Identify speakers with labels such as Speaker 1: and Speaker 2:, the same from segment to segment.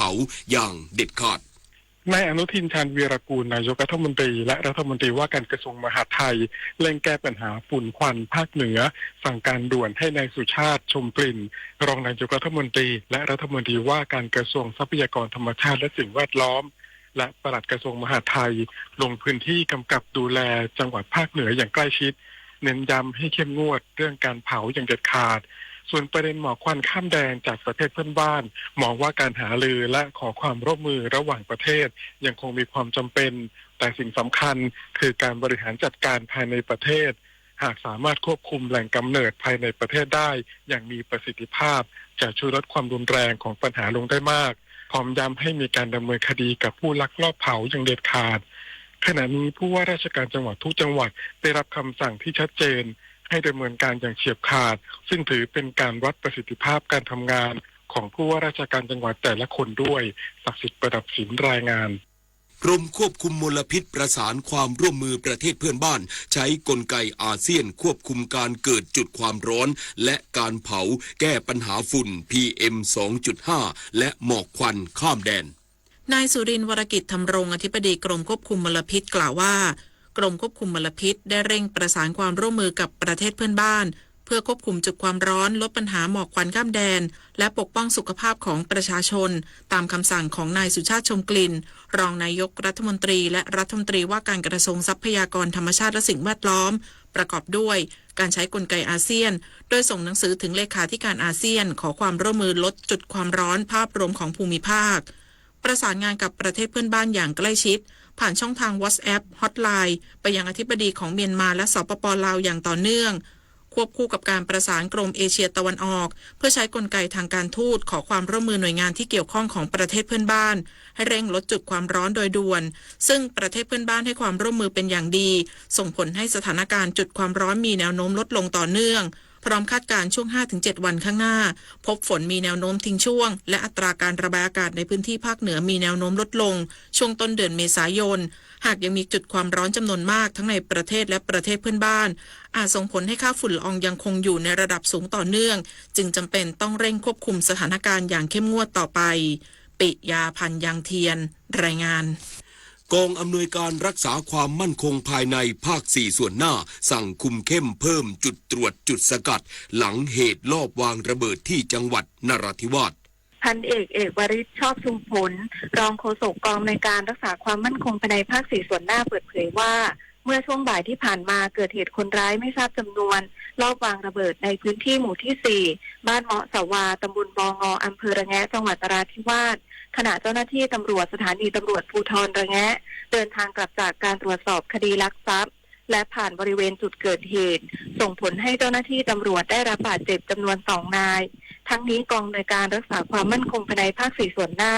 Speaker 1: าอย่างเด็ดขาด
Speaker 2: นายอนุทิน ชาญวีรกูลนายกรัฐมนตรีและรัฐมนตรีว่าการกระทรวงมหาดไทยเร่งแก้ปัญหาฝุ่นควันภาคเหนือสั่งการด่วนให้นายสุชาติชมกลิ่นรองนายกรัฐมนตรีและรัฐมนตรีว่าการกระทรวงทรัพยากรธรรมชาติและสิ่งแวดล้อมและปลัดกระทรวงมหาดไทยลงพื้นที่กำกับดูแลจังหวัดภาคเหนืออย่างใกล้ชิดเน้นย้ำให้เข้มงวดเรื่องการเผาอย่างเด็ดขาดส่วนประเด็นหมอกควันข้ามแดนจากประเทศเพื่อนบ้านมองว่าการหารือและขอความร่วมมือระหว่างประเทศยังคงมีความจำเป็นแต่สิ่งสำคัญคือการบริหารจัดการภายในประเทศหากสามารถควบคุมแหล่งกำเนิดภายในประเทศได้อย่างมีประสิทธิภาพจะช่วยลดความรุนแรงของปัญหาลงได้มากพร้อมย้ำให้มีการดำเนินคดีกับผู้ลักลอบเผาอย่างเด็ดขาดขณะนี้ผู้ว่าราชการจังหวัดทุกจังหวัดได้รับคำสั่งที่ชัดเจนให้ดำเนินการอย่างเฉียบขาดซึ่งถือเป็นการวัดประสิทธิภาพการทำงานของผู้ว่าราชการจังหวัดแต่ละคนด้วยศักดิ์สิทธิ์ประดับศิลป์รายงาน
Speaker 1: กรมควบคุมมลพิษประสานความร่วมมือประเทศเพื่อนบ้านใช้กลไกอาเซียนควบคุมการเกิดจุดความร้อนและการเผาแก้ปัญหาฝุ่น PM 2.5 และหมอกควันข้ามแดน
Speaker 3: นายสุรินทร์ วรกิจธำรงอธิบดีกรมควบคุมมลพิษกล่าวว่ากรมควบคุมมลพิษได้เร่งประสานความร่วมมือกับประเทศเพื่อนบ้านเพื่อควบคุมจุดความร้อนลดปัญหาหมอกควันข้ามแดนและปกป้องสุขภาพของประชาชนตามคำสั่งของนายสุชาติชมกลิ่นรองนายกรัฐมนตรีและรัฐมนตรีว่าการกระทรวงทรัพยากรธรรมชาติและสิ่งแวดล้อมประกอบด้วยการใช้กลไกอาเซียนโดยส่งหนังสือถึงเลขาธิการอาเซียนขอความร่วมมือลดจุดความร้อนภาพรวมของภูมิภาคประสานงานกับประเทศเพื่อนบ้านอย่างใกล้ชิดผ่านช่องทาง WhatsApp Hotline ไปยังอธิบดีของเมียนมาและสปป.ลาวอย่างต่อเนื่องควบคู่กับการประสานกรมเอเชียตะวันออกเพื่อใช้กลไกทางการทูตขอความร่วมมือหน่วยงานที่เกี่ยวข้องของประเทศเพื่อนบ้านให้เร่งลดจุดความร้อนโดยด่วนซึ่งประเทศเพื่อนบ้านให้ความร่วมมือเป็นอย่างดีส่งผลให้สถานการณ์จุดความร้อนมีแนวโน้มลดลงต่อเนื่องพร้อมคาดการณ์ช่วง 5-7 วันข้างหน้าพบฝนมีแนวโน้มทิ้งช่วงและอัตราการระบายอากาศในพื้นที่ภาคเหนือมีแนวโน้มลดลงช่วงต้นเดือนเมษายนหากยังมีจุดความร้อนจำนวนมากทั้งในประเทศและประเทศเพื่อนบ้านอาจส่งผลให้ค่าฝุ่นละอองยังคงอยู่ในระดับสูงต่อเนื่องจึงจำเป็นต้องเร่งควบคุมสถานการณ์อย่างเข้มงวดต่อไปปิยาพันธ์ยังเทียนรายงาน
Speaker 1: กองอำนวยการรักษาความมั่นคงภายในภาค 4 ส่วนหน้าสั่งคุมเข้มเพิ่มจุดตรวจจุดสกัดหลังเหตุลอบวางระเบิดที่จังหวัดนราธิวาส
Speaker 4: พันเอกวริศชอบชุมพลรองโฆษกกองอำนวยการรักษาความมั่นคงภายในภาค 4 ส่วนหน้าเปิดเผยว่าเมื่อช่วงบ่ายที่ผ่านมาเกิดเหตุคนร้ายไม่ทราบจำนวนลอบวางระเบิดในพื้นที่หมู่ที่ 4 บ้านเมาะสวาตำบลบงอำเภอระแงะจังหวัดนราธิวาสขณะเจ้าหน้าที่ตำรวจสถานีตำรวจภูธรระแงะเดินทางกลับจากการตรวจสอบคดีลักทรัพย์และผ่านบริเวณจุดเกิดเหตุส่งผลให้เจ้าหน้าที่ตำรวจได้รับบาดเจ็บจำนวน2 นายทั้งนี้กองอำนวยการรักษาความมั่นคงภายในภาค 4 ส่วนหน้า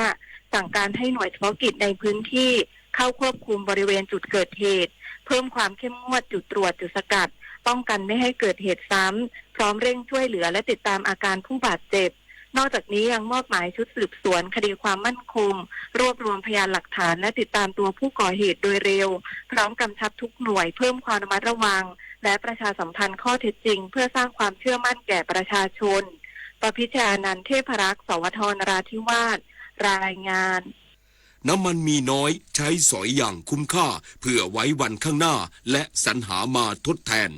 Speaker 4: สั่งการให้หน่วยเฉพาะกิจในพื้นที่เข้าควบคุมบริเวณจุดเกิดเหตุเพิ่มความเข้มงวดจุดตรวจจุดสกัดป้องกันไม่ให้เกิดเหตุซ้ำพร้อมเร่งช่วยเหลือและติดตามอาการผู้บาดเจ็บนอกจากนี้ยังมอบหมายชุดสืบสวนคดีความมั่นคงรวบรวมพยานหลักฐานและติดตามตัวผู้ก่อเหตุโดยเร็วพร้อมกำชับทุกหน่วยเพิ่มความระมัดระวังและประชาสัมพันธ์ข้อเท็จจริงเพื่อสร้างความเชื่อมั่นแก่ประชาชนประพิชานันท์ เทพรักษ์ สวท นราธิวาสรายงาน
Speaker 1: น้ำมันมีน้อยใช้สอยอย่างคุ้มค่าเพื่อไว้วันข้างหน้าและสรรหามาทดแทน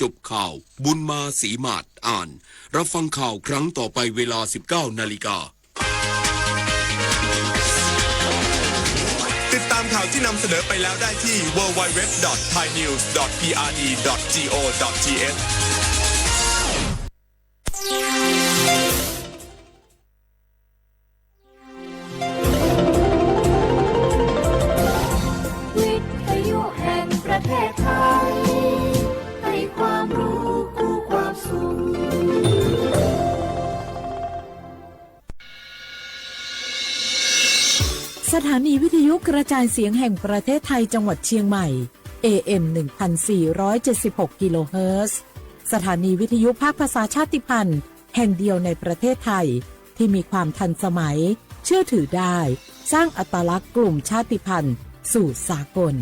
Speaker 1: จบข่าวบุญมาศรีมาศอ่านรับฟังข่าวครั้งต่อไปเวลา 19 นาฬิกา
Speaker 5: ติดตามข่าวที่นำเสนอไปแล้วได้ที่ www.thainews.prd.go.th
Speaker 6: วิทยุแห่งประเทศไทยให้ความรู้คู่ความสุข
Speaker 7: สถานีวิทยุกระจายเสียงแห่งประเทศไทยจังหวัดเชียงใหม่ AM 1476 กิโลเฮิรตซ์สถานีวิทยุภาคภาษาชาติพันธุ์แห่งเดียวในประเทศไทยที่มีความทันสมัยเชื่อถือได้สร้างอัตลักษณ์กลุ่มชาติพันธุ์สู่สากล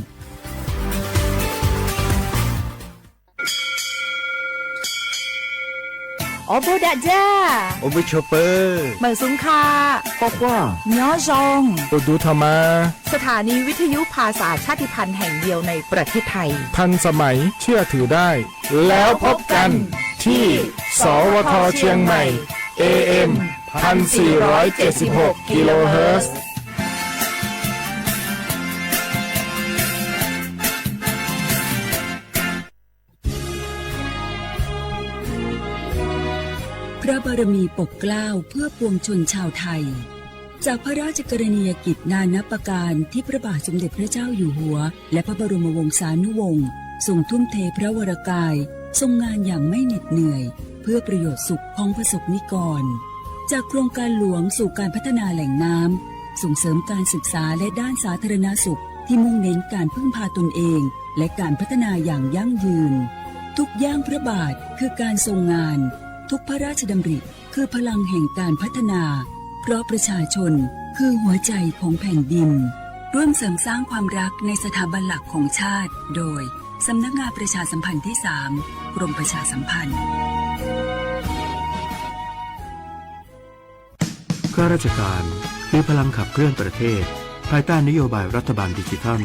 Speaker 8: อ๋อโบดาจ้า
Speaker 9: โอเบชอเปอร์
Speaker 8: เหมือนสุงคา
Speaker 9: ก็กว่า
Speaker 8: ย้อจง
Speaker 9: โอดูธรรมา
Speaker 8: สถานีวิทยุภาษาชาติพันธุ์แห่งเดียวในประเทศไทย
Speaker 9: ทันสมัยเชื่อถือได้ แล้วพบกันที่สวทเชียงใหม่ AM 1476 กิโลเฮิรตซ์
Speaker 10: พระบารมีปกเกล้าเพื่อปวงชนชาวไทยจากพระราชกรณียกิจนานับประการที่พระบาทสมเด็จพระเจ้าอยู่หัวและพระบรมวงศานุวงศ์ทรงทุ่มเทพระวรกายทรงงานอย่างไม่เหน็ดเหนื่อยเพื่อประโยชน์สุขของประสบนิกรจากโครงการหลวงสู่การพัฒนาแหล่งน้ำส่งเสริมการศึกษาและด้านสาธารณสุขที่มุ่งเน้นการพึ่งพาตนเองและการพัฒนาอย่างยั่งยืนทุกย่างพระบาทคือการทรงงานทุกพระราชดำริคือพลังแห่งการพัฒนาเพราะประชาชนคือหัวใจของแผ่นดินร่วมเสริมสร้างความรักในสถาบันหลักของชาติโดยสำนักงานประชาสัมพันธ์ที่ 3 กรมประชาสัมพันธ์
Speaker 11: ข้าราชการคือพลังขับเคลื่อนประเทศภายใต้นโยบายรัฐบาลดิจิทัล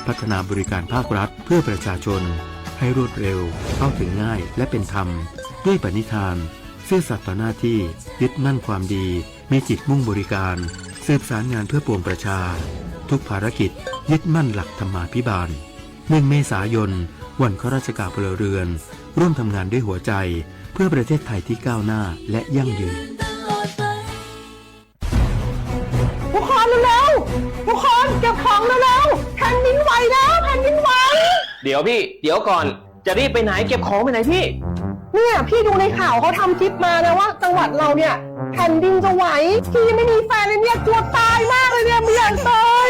Speaker 11: พัฒนาบริการภาครัฐเพื่อประชาชนให้รวดเร็วเข้าถึงง่ายและเป็นธรรมด้วยปณิธานซื่อสัตย์ต่อหน้าที่ยึดมั่นความดีมีจิตมุ่งบริการสืบสารงานเพื่อปวงประชาทุกภารกิจยึดมั่นหลักธรรมาภิบาล1 เมษายนวันข้าราชการพลเรือนร่วมทำงานด้วยหัวใจเพื่อประเทศไทยที่ก้าวหน้าและยั่งยืน
Speaker 8: ทุกคนเร็วๆทุกคนเก็บของเร็วๆแผ่นดินไหวแล้วแผ่นดินไหว
Speaker 12: เดี๋ยวพี่เดี๋ยวก่อนจะรีบไปไหนเก็บของไปไหนพี่
Speaker 8: เนี่ยพี่ดูในข่าวเขาทำคลิปมานะว่าจังหวัดเราเนี่ยแผ่นดินจะไหวพี่ไม่มีแฟนเลยเนี่ยกลัวตายมากเลยเนี่ยไม่อยากตาย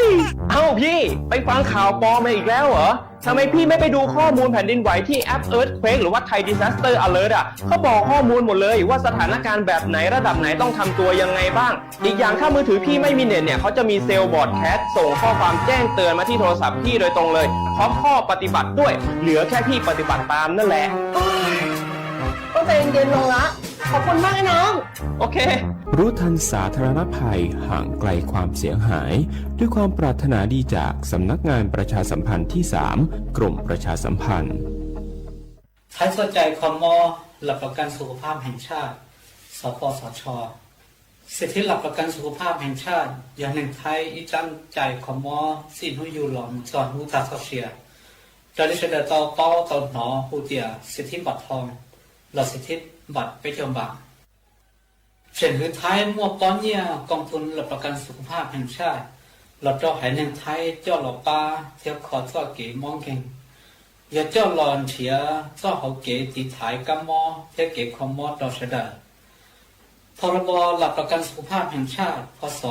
Speaker 12: เอ้าพี่ไปฟังข่าวปลอมมาอีกแล้วเหรอทำไมพี่ไม่ไปดูข้อมูลแผ่นดินไหวที่แอป Earthquake หรือว่า Thai Disaster Alert อ่ะเขาบอกข้อมูลหมดเลยว่าสถานการณ์แบบไหนระดับไหนต้องทำตัวยังไงบ้างอีกอย่างถ้ามือถือพี่ไม่มีเน็ตเนี่ยเขาจะมีเซลล์บอร์ดแคสส่งข้อความแจ้งเตือนมาที่โทรศัพท์พี่โดยตรงเลยพร้อมข้อปฏิบัติด้วยเหลือแค่พี่ปฏิบัติตามนั่นแหละ
Speaker 8: ก็ใจเย็นลงละขอบคุณมากน้อง
Speaker 12: โอเค
Speaker 13: รู้ทันสาธารณภัยห่างไกลความเสียหายด้วยความปรารถนาดีจากสำนักงานประชาสัมพันธ์ที่ 3 กรมประชาสัมพันธ์
Speaker 14: ไทยสนใจคมหลักประกันสุขภาพแห่งชาติสปสช.สิทธิหลักประกันสุขภาพแห่งชาติอย่างหนึ่งไทยอีจังใจคมสิ้นหุยูหลอมจอนหูตาเสียจะได้เสด็จต่อเป้าต่อหนอหูเตียสิทธิบัตรทองหลักสิทธิบัตรไปเที่ยวบางเช่นคือไทยมั่วป้อนเนี่ยกองทุนหลักประกันสุขภาพแห่งชาติหลับเจ้าหายหนึ่งไทยเจ้าหล่อปลาเที่ยวขอเจ้าเก๋มองเก่งอย่าเจ้าหลอนเถียเจ้าเขาเก๋ตีถ่ายกัมมอเที่ยวเก๋คอมมอดอเสดาพรบหลักประกันสุขภาพแห่งชาติพศ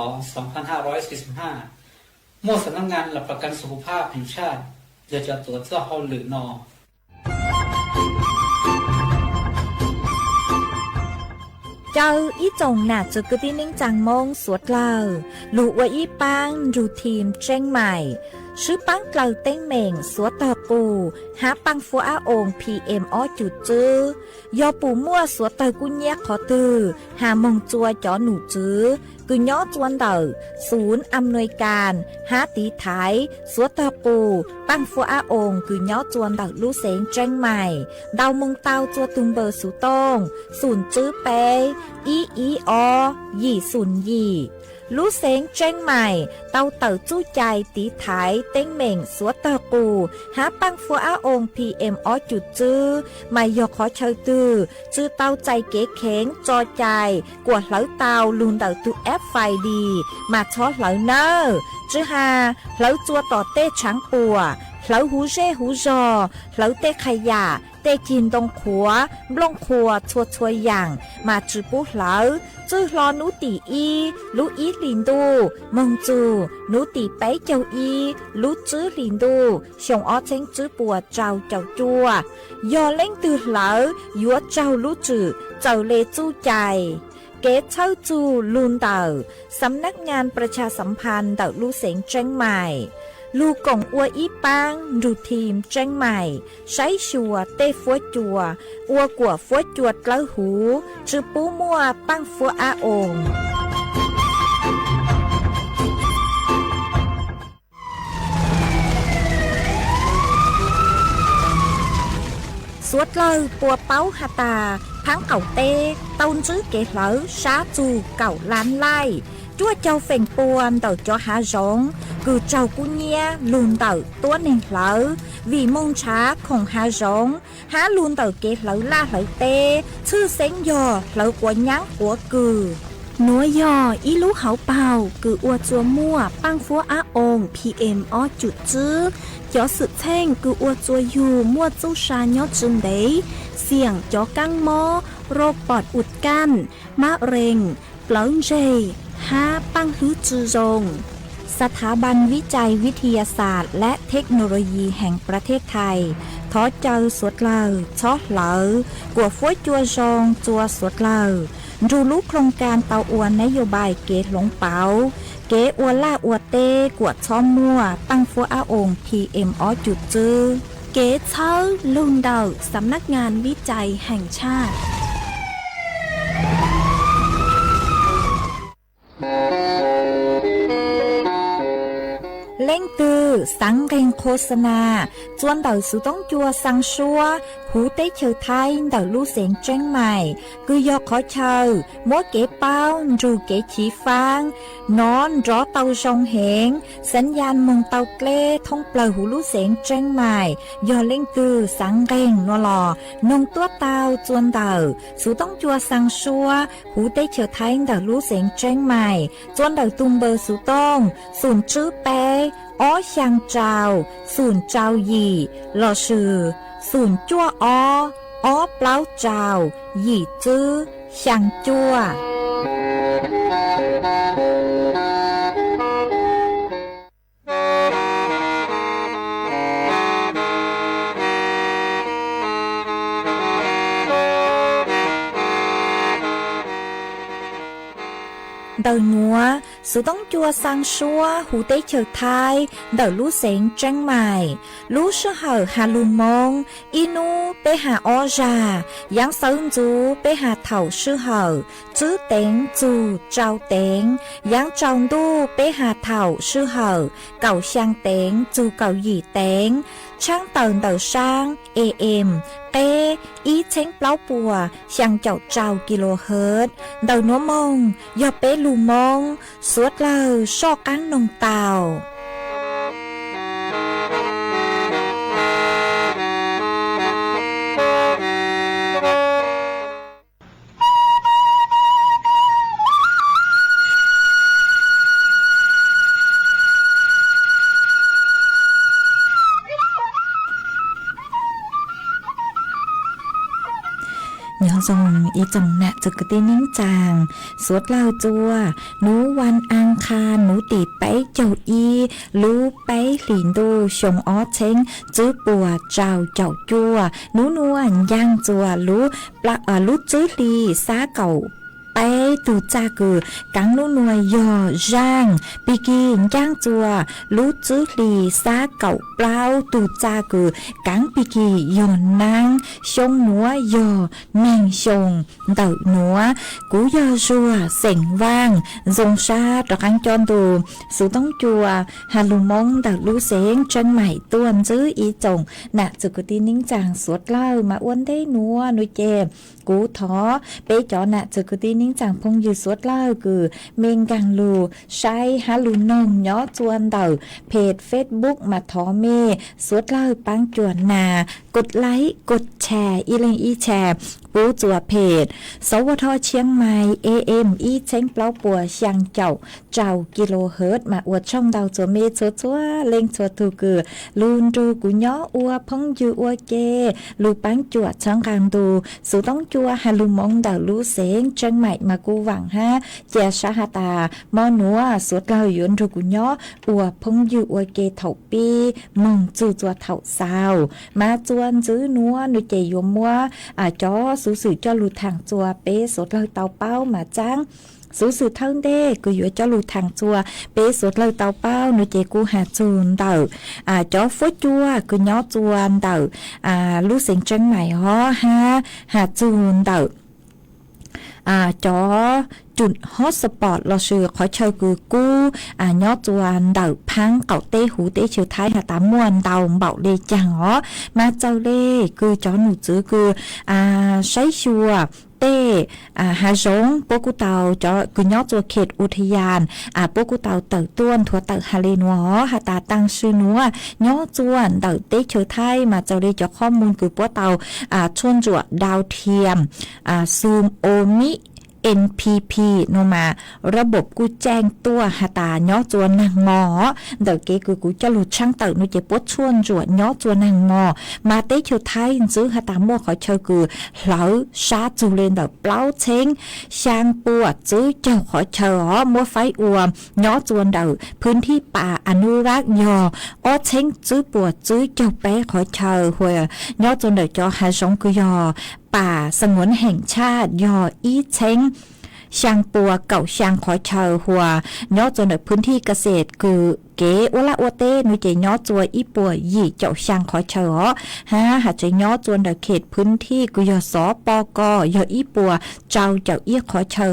Speaker 14: 2545มั่วสำนักงานหลักประกันสุขภาพแห่งชาติอย่าจะตรวจเจ้าเขาหรือนอ
Speaker 15: เจ้าอีจงหนาจุกตินิ่งจังมงสวดเล่าลูว่าอีปังรูทีมเจ้งใหม่ชื่อปังเกลาเต้งเหม่งสวดตอกูหาปังฟัวอาองPM อ้อจุดจื้อยอปูมั่วสวดตอกุญแยกขอตือหามงจัวจอหนูจื้อกุญย้อจวนเตอศูนย์อำนวยการหาตีไทยสวดตอกูปังฟัวอาองกุญย้อจวนเตอลู่เสงเจ้งใหม่ดาวมงเตาจัวตุงเบอร์สูตงศูนย์จื้อเปอยี่ศูนย์ยี่ลู่เสงเจ้งใหม่เตาเต๋อจู้ใจตีไถเต้งเหม่งสวดตะปูหาปังฟัวอาองPM อ้อจุดจื้อไม่ยอขอเชยตือจื้อเตาใจเก๋เข็งจอใจกวดเหลาเตาลุนเต๋อตุแอปไฟดีมาช้อเหลาเนอจื้อหาเหลาจัวต่อเต้ช้างปัวเหลาหูเร่หูจอเหลาเต้ขยะเต้กินตรงขัวบลงขัวชัวชัวอย่างมาจื้อปูเหลาจื้อรอนูตีอีลูอีลินดูมงจูนูตีไปเจ้าอีลูจื้อลินดูชงอ้อเช้งจื้อปัวเจ้าจัวยอเล่งตือเหลายัวเจ้าลูจื้อเจ้าเลจู้ใจเกตเช่าจูลุนเต่าสำนักงานประชาสัมพันธ์เต่าลู่เสงเจ้งใหม่ ลูกกงอัวอีปังรูทีมเจ้งใหม่ใช้ชัวเต้ฟัวจัวอัวกัวฟัวจวดกล้าหูจือปูมัวปังฟัวอาองสวดเลยปัวเป้าหาตาพังเก่าเต้ต้นซื้อเกเหลอช้าจูเก่าล้านไล่ชั่วเจ้าเฝ่งปวนเต่าcho há giống cứ trâu cú nhia luôn ต่าตัวหนึ่งเหลอvì môngช้าของหาgiốngหาluônเต่าเกเหลอล่าเหลอเต้ชื่อเซ็งยอเหลอกว่ายั้งหัวกือนัวยออีลูเขาเป่าคืออวดจัวมั่วปังฟัวอาองPM อ้อจุดจื้อgió sự thanh cứ ua chua yu mua châu sa nhót chừng đấy xiềng gió căng mó rô bọt ụt can má rình lớn dày háปังฮื้อจือรงสถาบันวิจัยวิทยาศาสตร์และเทคโนโลยีแห่งประเทศไทยท้อเจอสวดเลอชอเหลอกัวฟ้วยจัวจงจัวสวดเลอดูรู้โครงการเตาอวนนโยบายเกตหลงเปาเกอวล่าอวเต้กวดช้อมมั่วปังฟัวอาองPM อ้อจุดจื้อเกเชอลุงเดาสำนักงานวิจัยแห่งชาติเล่งตือสังเกงโฆษณาจวนเต่าสุต้องจัวสังชัวหูเต้เชอไทยเต่าลู่เสียงเจ้งใหม่คือยอขอเชอมัวเก๋เป้ารูเก๋ฉีฟางนอนรอเต่าชงเหงสัญญาณมงเต่าเกล้ท่องเปล่าหูลู่เสียงเจ้งใหม่ยอเล่งตือสังเกงนัวหล่อนงตัวเต่าจวนเต่าสุต้องจัวสังชัวหูเต้เชอไทยเต่าลู่เสียงเจ้งใหม่จวนเต่าตุงเบอร์สุต้องศูนย์จื้อเป้อ้อช่างเจ้าศูนย์เจ้าหยี่หล่อชื่อศูนย์จั่วอ้อเปล่าเจ้าหยี่จื้อช่างจั่วเดินนัวสุต้องจัวสังชัวหูเต้เฉิดไทยเดินลู่เสียงเจ้งใหม่ลู่ชื่อเหอหาลุมงอีนูไปหาออจายังเซิงจูไปหาเถ่าชื่อเหอจื้อเต็งจูเจ้าเต็งยังจองดูไปหาเถ่าชื่อเหอเก่าช่างเต็งจูเก่าหยี่เต็งช่างเตินเต่าช่าง AM เต้อีเช้งเปล่าปัวช่างเจ้าเจ้ากิโลเฮิรตซ์เดินนัวมงยอเป้ลูมงสวดเลอชอกังนงเต่าทรงอีจงแนะจุกตินิ่งจางสวดเล่าจัวหนูวันอังคารหนูตีไปเจ้าอีรู้ไปหลินดูชงอ้อเช้งจื้อปัวเจ้าเจ้าจัวหนูนวลย่างจัวรู้ปลารู้จื้อลีซาเก่าไปตูจ้ากือกังนูนวยยอย่างปีกีย่างจัวรู้จื้อลีซาเก่าเปล่าตูจ้ากือกังปีกียอนนางชงหนัวยอแมงชงเต่าหนัวกูยอชัวเสียงว่างจงชาตะกังจอนดูสุต้องจัวฮาลุมงเต่ารู้เสียงจังใหม่ต้วนจื้ออีจงน่ะจุกตีนิ่งจางสวดเล่ามาอ้วนได้หนัวนุยเจกูท้อไปจอน่ะจุกตีนิ่งจางพงยืดสวดเล่าคือเมงกังลูใช้ฮาลุนมย้อจวนเต่าเพจ Facebook มาท้อเมสวดเล่าปังจวนนากดไลค์กดแชร์อีเลงอีแชร์ปูจัวเพจสวทเชียงใหม่ AM อีเช้งเปล่าปัวช่างเจ้ากิโลเฮิรตซ์มาอวดช่องดาวจัวเมจัวเล่งจัวถูกือลูนดูกุญย้ออัวพงยูอัวเกลูปังจวดช่องกลางดูสุต้องจัวฮาลุมงดาวลูเสงเชียงใหม่มากูหวังฮะเจชาฮาตามอนัวสวดเล่าหยวนดูกุญย้ออัวพงยูอัวเกเถาปีมงจูจัวเถาสาวมาจวนจื้อนัวนุเจยมมัวจอสื่อcho lù thẳng chùa bế sốt lời tàu bao mà trang สูสื่อเท่าเด้กูอยู่เจ้าลูทางจัวเป๊สุดเลยเตาเป้าหนูเจกูหาจูนเต่าจ้อฟุ้จัวกูย้อจวนเต่าลูกเสียงจังใหม่ฮอหาจูนเต่าจอจุดฮอตสปอร์ตเราชื่อขอเชิญคือกู้ยอดจวนเดาพังเก่าเต้หูเต้เชียวไทยหาตามวนเดาเบาเลยจังอ๋อมาเจ้าเล่คือจอหนูจื้อคือใช้ชัวเต้หาสงพวกกูเตาจอคือยอดจัวเขตอุทยานพวกกูเตาเต่าต้วนทัวเต่าฮาเลนัวหาตาตั้งชื่อนัวยอดจวนเต่าเต้เชียวไทยมาเจ้าเล่จอข้อมูลคือพวกเตาชวนจัวดาวเทียมซูมโอมิNPP โนมาระบบกูแจ้งตัวหาตาย้อจวนนางงอเดี๋ยวเก๋กูจะหลุดช่างเต่านุเจ็บปวดชวนจวดย้อจวนนางงอมาเต้เชียวไทยซื้อหาตามั่วขอเชิญคือเหลาชาจูเลนเดี๋ยวเปล่าเช้งช่างปวดซื้อเจ้าขอเชิญมั่วไฟอวมย้อจวนเดี๋ยวพื้นที่ป่าอนุรักษ์ยอเช้งซื้อปวดซื้อเจ้าแป๊ขอเชิญหัวย้อจวนเดี๋ยวจอหาสงคือยอป่าสงวนแห่งชาติยออีเช้งช่างปัวเก่าช่างขอเชิญหัวยอจนในพื้นที่เกษตรคือเก๋วละวเต้นุเจยอจัวอีปัวยี่เจ้าช่างขอเชิญหาจะยอจนในเขตพื้นที่กุยสปกยออีปัวเจ้าอีขอเชิญ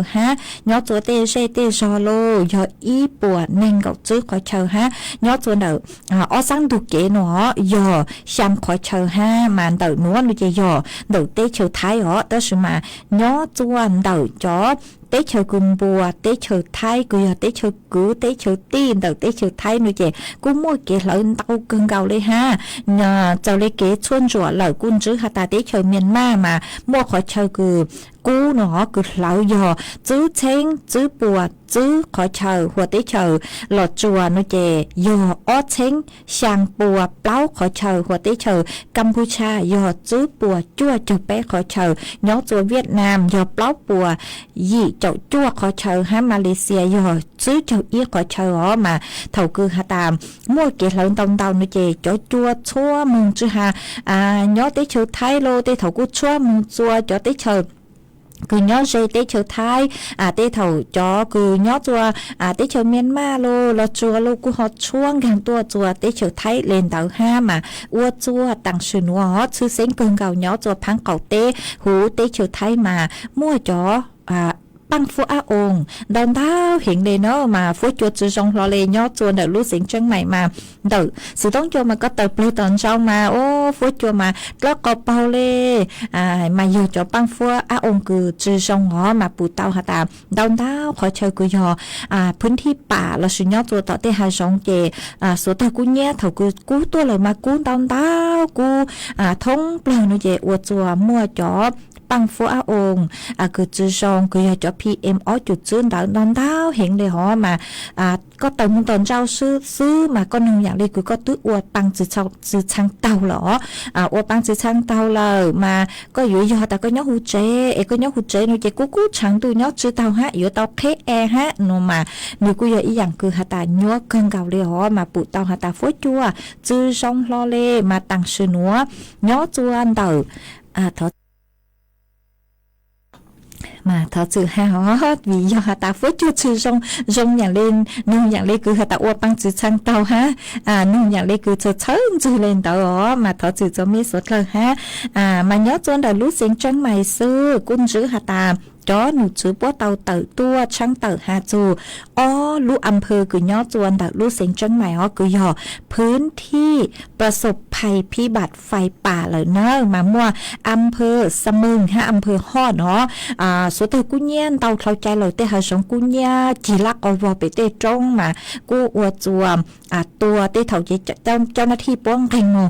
Speaker 15: ยอจัวเตเซเตซอโลยออีปัวเน่งเก่าจื้อขอเชิญยอจนในสังดุเก๋หนอยอช่างขอเชิญมันเต่านัวนุเจยอเต่าเตเชียวไทยแต่สมายอจวนเต่าจอเตเชอกุมบัวเตเชอไทยกูอยากเตเชอกูเตเชอตีนเต่าเตเชอไทยนู่นเจกูมั่วเกล้อเต่าเกินเก่าเลยเจ้าเลยเกชวนจั่วเหล่ากุนจื้อหาตาเตเชอเมียนมามั่วขอเชอกูกูหนอกูเหล่ายอจื้อเช้งจื้อปวดจื้อขอเชอหัวเตเชอหลอดจั่วนู่นเจยออ้อเช้งช่างปัวเปล่าขอเชอหัวเตเชอกัมพูชายอจื้อปัวจั่วเจ้าแป๊ขอเชอยอจั่วเวียดนามยอเปล่าปัวยี่เจ้าจั่วขอเชอมาเลเซียยอซื้อเจ้าขอเชอมาเท่าคือหาตามมั่วเกล้อตองเต่านู่นเจจ่อจั่วชั่วมึงจื้อหายอเตเชอไทยโลเตเท่ากูชั่วมึงจั่วจ่อเตเชอคือยอดเจเตเชอไทยเตเท่าจอคือยอดจัวเตเชอเมียนมาโลเราจัวโลกูฮอดช่วงกันตัวจัวเตเชอไทยเลนเต่ามาอัวจัวต่างชื่อนัวชื่อเซ็งเกินเก่ายอดจัวพังเก่าเตหูเตเชอไทยมามั่วจอปังฟัวองดอนดาวเห็นเลยเนาะมาฟัวจวดจือจงรอเลยยอดจวนเดรู้เสียงจังใหม่มาเดอสิต้องจวมาก็เติบโตตอนเช้ามาโอ้ฟัวจวมาแล้วก็เปาเลยมาอยู่จอปังฟัวองคือจือจงหอมาปูเตาหาตามดอนดาวขอเชิญกุยพื้นที่ป่าเราสุญญอตัวต่อเตหาสองเจสุดท้ายกูเนี่ยเท่ากูตัวเลยมากูดอนดาวกูท้องเปล่าเนาะเจอวดจัวมั่วจอปังฟัวองคือจือซองคืออยากจะ PM จุดจื้อดอนดาวเห็นเลยหอมาก็เติมตอนเจ้าซื้อมาก็นึงอย่างเลยคือก็ตื้ออวดปังจือช่างเต่าหรออวดปังจือช่างเต่าเลยมาก็อยู่ยอแต่ก็ย้อหูเจก็ย้อหูเจหนูเจกูช่างตัวย้อจื้อเต่าอยู่เต่าเพแอโนมาหนูกูอยากอีอย่างคือหาตาย้อเกินเก่าเลยหอมาปูเต่าหาตาฟัวจัวจื้อซองรอเลยมาตั้งชื่อหนัวย้อจวนเต่ามาทอจือฮะvì doหาตาฟุ้งจือจงอย่างเล่นนุ่งอย่างเล่คือหาตาอวดปังจือช่างเตาฮะนุ่งอย่างเล่คือเชิญจือเล่นเตามาทอจือจะมีสดเลยฮะมาย้อนจนได้รู้เสียงจังใหม่ซื้อกุนจือหาตาจอหนูจื้อปัวเตาเต่าตัวช่างเต่าหาจูลูกอำเภอคือยอดจวนแต่ลูกเสียงจังใหม่คือยอพื้นที่ประสบภัยพิบัติไฟป่าเลยเนอะมามั่วอำเภอสมึงอำเภอฮอดเนาะสุดท้ายกูเงียนเตาเข้าใจเลยแต่หาสองกูเงียจีรักเอาวอไปเตะจงมากูอวดจวมตัวเตะเท่าเจ้าหน้าที่ป้องกันงู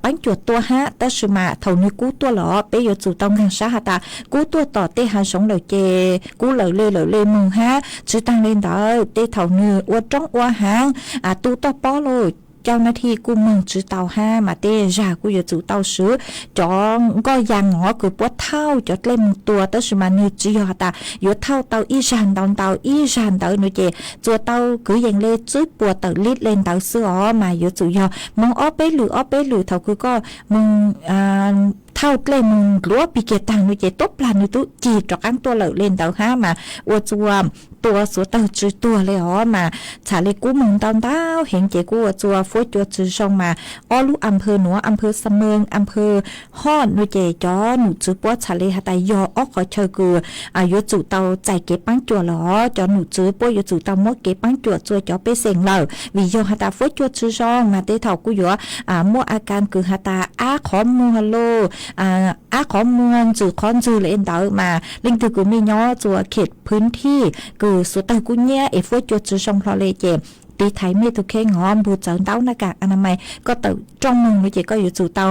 Speaker 15: ปั้นจวดตัวแต่สมาเท่านี้กูตัวหล่อไปอยู่จู่ต้องกันสาหัสกูตัวต่อเตะหาสองเลยเจกูเลยมึงจื้อตั้งเล่นเด้อเตะเท่านี้อวดจ้องอวดหางตูต่อป้อเลยเจ้าหน้าที่กูมึงจื้อเตามาเตะจ่ากูอยู่จู่เตาซื้อจองก็ยังหงอกูปวดเท้าจดเล่มตัวแต่สมานี่จีหตาอยู่เท้าเตาอีจานเตาอีจานเตาหนูเจจัวเตาคือยังเล่จื้อปวดเตาลิดเล่นเตาซื้อมาอยู่จู่ยอมึงอ้อไปหรือเท่าคือก็มึงเท่าเล่มึงรั้วปีเกตังหนูเจตบปลาหนูตุจีจอกอันตัวเหล่าเล่นเตามาอวดจวม ตัวสัวเต่าจือตัวเลยอ๋อมาชาเลกูมึงตอนเต้าเห็นเจกูจัวฟัวจัวจือชงมาอ้อลูอำเภอหนัวอำเภอสะเมิงอำเภอฮอดนูเจจอหนูจือปัวชาเลหาตายอออกขอเชอกูอายุจู่เตาใจเก็บปังจัวหรอจอหนูจือปัวอยู่จู่เตาหมดเก็บปังจัวจัวจอไปเสียงเราวิยอหาตาฟัวจัวจือชงมาเตเท่ากูอยู่มัวอาการคือหาตาอาขอมูฮัลโลอาขอมวนจือคอนจือเลยเอ็นเตอมาลิงตือกูมีย่อจัวเขตพื้นที่คือสุดเตากูเนี่ยเอฟฟัวจัวจือชงพลอเลเจตีไทยไม่ถูกแค่งอมบูเจินเต้าหน้ากากอนามัยก็เต่าจ้องมึงนี่เจก็อยู่จู่เต้า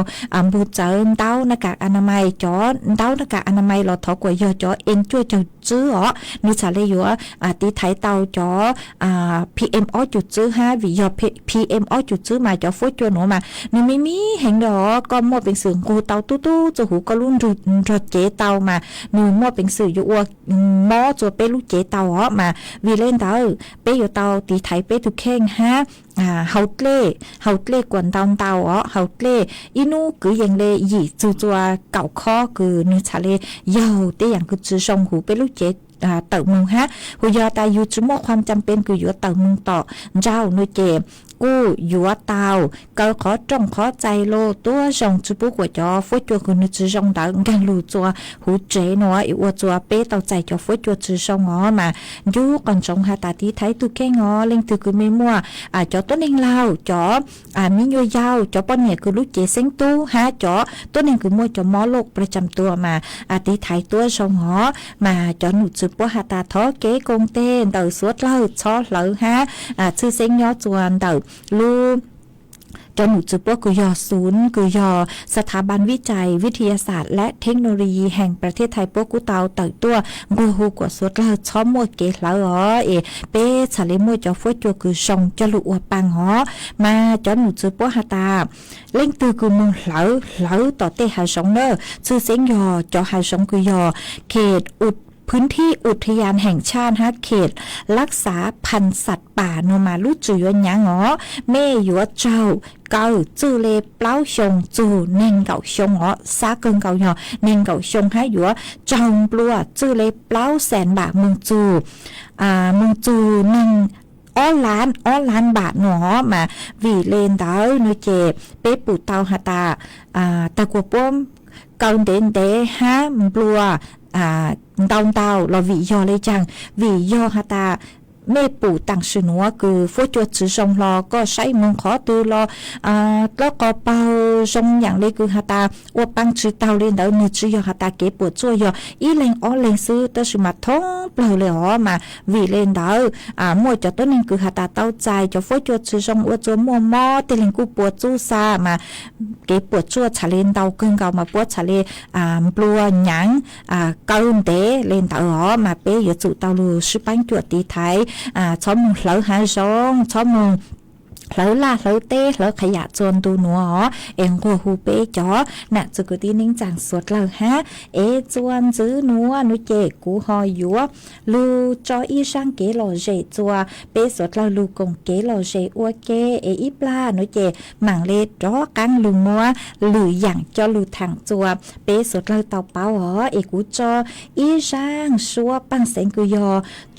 Speaker 15: บูเจินเต้าหน้ากากอนามัยจอเต้าหน้ากากอนามัยเราถอกวยยอจอเอ็นช่วยจะจื้ออ๋อนี่ชาเลยอยู่ตีไทยเต้าจอPM อ้อจุดจื้อ5วิยอ PM อ้อจุดจื้อมาจอฟุ้ยจวนหนูมานี่ไม่มีเห็นดอก็มั่วเป็นสื่อกูเต้าตู้จะหูก็รุ่นรถเจเต้ามาหนูมั่วเป็นสื่ออยู่มอจัวเปลูกเจเต้าอ๋อมาวีเล่นเต้าเปอยู่เต้าตีไทยเปถูกแข่งเฮาเล่กวนเตาอ๋อเฮาเล่อีนูคือยังเลยหยีจูจัวเก่าข้อคือนึชาเลยยาวแต่อย่างคือจือชงหูเป็นลูกเจ็ดเต่ามึงหูยอตาอยู่จุดมั่วความจำเป็นคืออยู่เต่ามึงต่อเจ้านุเจกู้อยู่เตาก็ขอจ้องขอใจโลตัวชงจุบุกว่าจอฟุ้ยจัวคือนึจือชงเต่ากันลูจัวหูเจนัวอีวัวจัวเป้เต่าใจจอฟุ้ยจัวจือชงอ๋อมาอยู่ก่อนชงหาตาที่ไทยตุแค่งอเล่งตือคือไม่มั่วจอต้นเองเล่าจอมีโยยาวจอป้อนเนี่ยคือลูกเจเซ็งตู้จอต้นเองคือมั่วจอหมอโลกประจำตัวมาที่ไทยตัวชงหอมาจอหนุจือปัวหาตาท้อเก๋กงเต้นเต่าสวดเล่าชอเหล่าชื่อเซ็งยอจวนเต่าลูจอหนูจือปัวกุยอศูนย์กุยอสถาบันวิจัยวิทยาศาสตร์และเทคโนโลยีแห่งประเทศไทยปัวกุเตาเต่าตัวกัวหูกัวสวดเล่าช้อมมัวเก๋เหล่าอ๋อเป้ชาเลมัวจอฟุ้ยจัวคือชงจอลุอวปังอ๋อมาจอหนูจือปัวหาตาเล่งตือกูมึงเหลาต่อเตหาชงเนอชื่อเสียงยอจอหาชงกุยอเขตพื้นที่อุทยานแห่งชาติเขตรักษาพันธุ์สัตว์ป่าโนมาลุจือยหยางอ๋อเมยัวเจ้าเกาจือเลเปล่าชงจูเน่งเก่าชงอ๋อซาเกิงเก่าหยอเน่งเก่าชงให้ยัวจองปลัวจือเลเปล่าแสนบาทมึงจู1ล้านบาทหนอมาวีเลนดาวนูเจเปปูเตาหาตาตะกัวป้อมเกาเดนเดมปลัวเตาเราวิยอเลยจังวิยอหาตาเม่ปู่ต่างสือหนัวคือฟูจวดสือทรงรอก็ใช้มึงขอตือรอแล้วก็เป่าทรงอย่างเลยคือหาตาอวปังชือเตาเล่นเดาเนื้อชือยอหาตาเก็บปวดช่วยยออีเลงเลงซื้อแต่สมาท้องเปล่าเลยอ๋อมาวิเล่นเดามั่วจะต้นนึงคือหาตาเต้าใจจะฟูจวดสือทรงอวจัวมัวมอเตลิงกูปวดจู้ซามาเก็บปวดชั่วชาเลนเดาเกินเก่ามาปวดชาเลปลัวหยังเกาเตเล่นเดาอ๋อมาเป้ยจุเตาลูชื่อปังจวดตีไทยชอบมึงเหลาหาซองชอบมึงเหลาล่าเหลาเต้เหลาขยะจนตูหนัวเอ็งกัวฮูเป้จ๋อน่ะจุกตีนิ่งจังสวดเหลาจวนจื้อหนัวนุเจกูหอยยัวลูจออีช่างเกหล่อเจจัวเป้สวดเหลาลูกงเกหล่อเจอัวเกอีปลานุเจหมังเลดอกังลุงมัวหรืออย่างจอลูถังจัวเป้สวดเหลาเตาเป้ากูจออีช่างชัวปังเสงกุยอ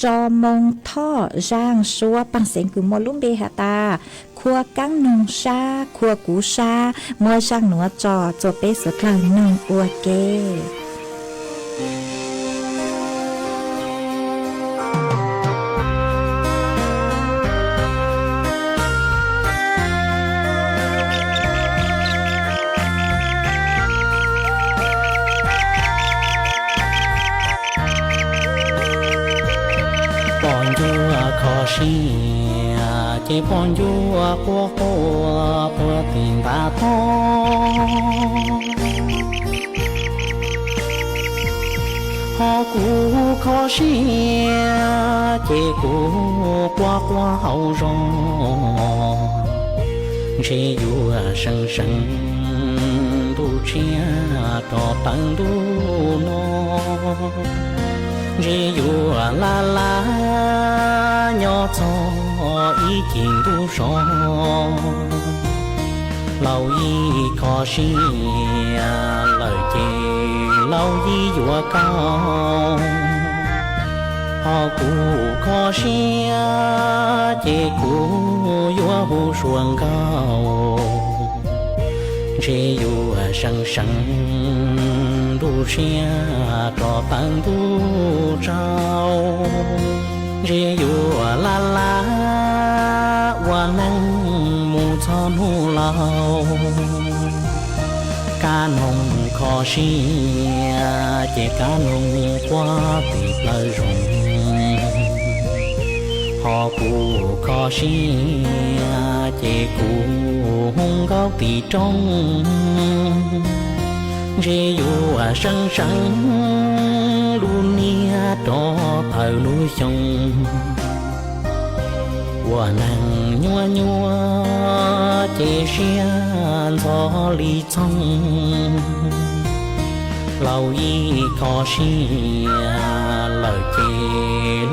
Speaker 15: จอมงท่อช่างชัวปังเสงกุมอลุ่มเบหาตาครัวกังนงชาครัวกูชาเมื่อช่างหนัวจอเป้สุดหลังนงอัวเก
Speaker 16: ปอนยัวคอชีเจ็บปอนยัวปัวปัวตีนตาทองหอกูขอเชียเจ็บกูกว่าเฮาร้องเชียอยู่เชิงดูเชียต่อตังดูนอchỉ yêu la nhỏ cho ý kiến đủ rõ lâu y khó xí lời chê lâu y dùa cao họ cụ khó xia chế cụ yua bu xuồng cao chế yua sẵn sẵn đu xia trò tăng đu trao chế yua la la hoa năng mù cho nu lao cá nông khó xia chế cá nông qua tịp lời rồng họ cụ khó xia chế cụ hung góc tì trong chế dù sẵn sẵn luôn nia cho thờ núi sông hoa nàng nhua nhua chế xia gió ly trong lâu y khó xia lời chê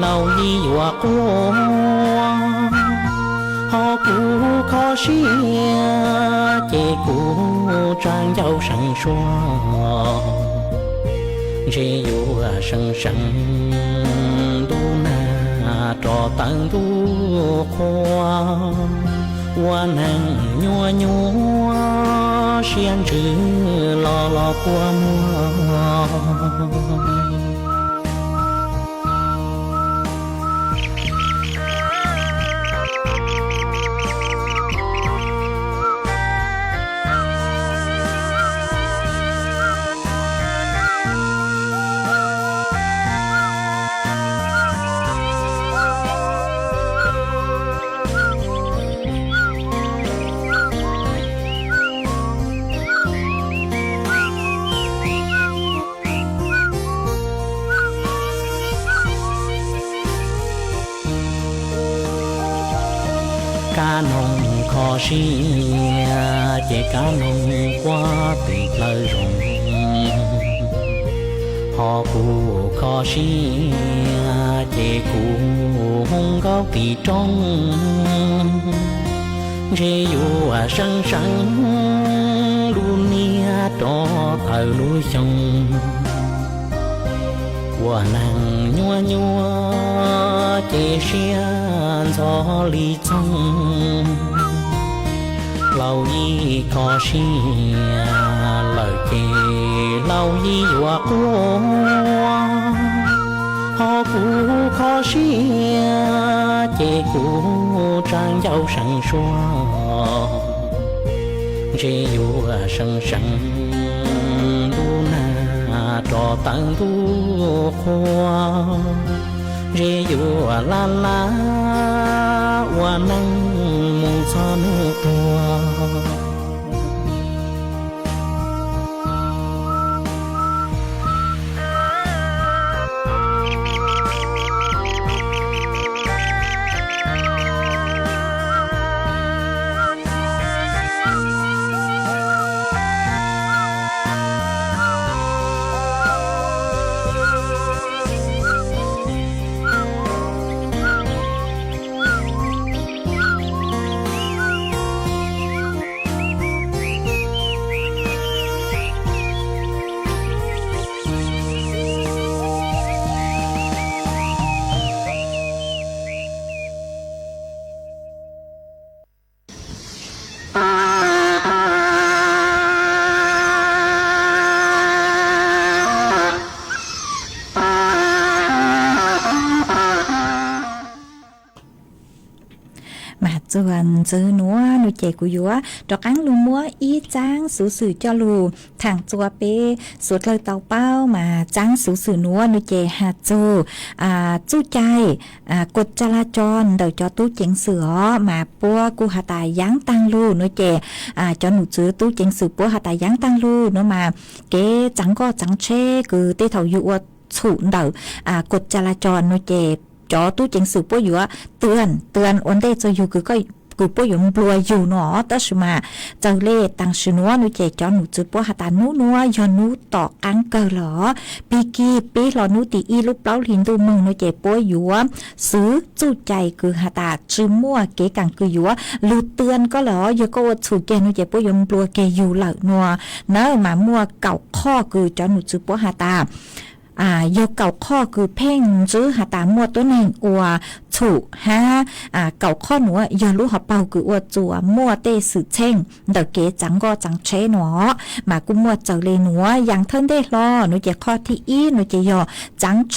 Speaker 16: lâu y hoa cô họ cụ khó xia chế cụ trang dâu sẵn xoa chế dù sẵn sẵn đu na trò tăng đu khoa hoa nàng nhua nhua xiên chữ lo lo qua mùa cá nông khó xia chế cá nông qua tịp lời rồng họ cụ khó xia chế cụ hung góc tì trong chế dù sẵn sẵn luôn nia cho thờ núi sông hoa nàng nhua nhua chế xia gió ly trong lâu y khó xia lời chê lâu y hoa cô họ cụ khó xia chế cụ trang dâu sẵn xoa chế dù sẵn sẵn đu na trò tăng đu khoa chế dù la la hoa năng mù cho nước tua
Speaker 15: Chuan chữ núa nu chè của yúa trọ cắn lu múa y trang sử sử cho lù thẳng chua pe suốt lời tàu bao mà trang sử sử núa nu chè hạt chu chu chay cột cha la tròn đời cho tú chén sữa mà pua cu hạt tài giáng tăng lu nu chè cho nụ chữ tú chén sữa pua hạt tài giáng tăng lu nó mà cái trắng có trắng che cứ tê thầu yúa chủ đầu cột cha la tròn nu chè cho tú chén sữa pua yúaเตือนวันเดจะอยู่คือก็กูปอยงปลวยอยู่เนาะแต่สมาเจ้าเล่ตังชินัวนูเจจอนูจืปอหาตานูนัวยอนูต่อกังเกอหรอปีกี้ปีหลอนูตีอีลูกเปล่าหินดูมึงนูเจปอยอยู่ซื้อจู้ใจคือหาตาจืมัวเกกังคืออยู่ลูเตือนก็หรอยก็ว่าถูกแกนูเจปอยงปลวยแกอยู่เหล่านัวเนอะมามัวเก่าข้อคือจอนูจืปอหาตา ยกเก่าข้อคือเพ่งจื้อหาตามัวตัวหนึ่งอัวถูกฮะเก่าข้อหนูยอรู้หอเป่าคืออัวจัวมัวเตสือเช่งเดเก๋จังก็จังเชหนอมากุมัวเจอเลยหนูยังเทินได้รอหนูจะข้อที่อีหนูจะยอจังเช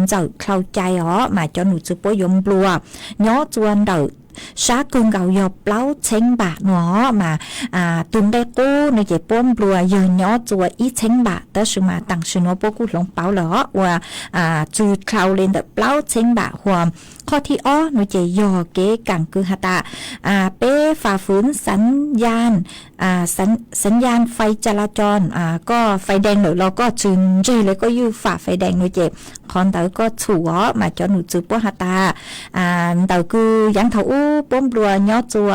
Speaker 15: เจ้าเข้าใจอ๋อมาจอหนูจะป่วยยมบลัวย้อจวนเดช้ากึ่งเก่ายอบเล้าเช้งบะหนอมาตุนได้กู้ในเจ็บป้อมบลัวยย้อจัวอีเช้งบะแต่สมาตั้งชโนโปกุหลงเป้าเหรอว่าจูคลาวเลนเดเล้าเช้งบะหัวข้อที่อ้อหนูจะยอเก๋กังคือหตาเป้ฝ่าฝืนสัญญาณสัญญาณไฟจราจรก็ไฟแดงหนูเราก็จึงเจเลยก็ยื้อฝ่าไฟแดงหนูเจ็บคอนเตอร์ก็ถูอ๋อมาจอหนูจือป้อหตาเตอคือยังเท่าอู้ป้อมบลัวย้อจัว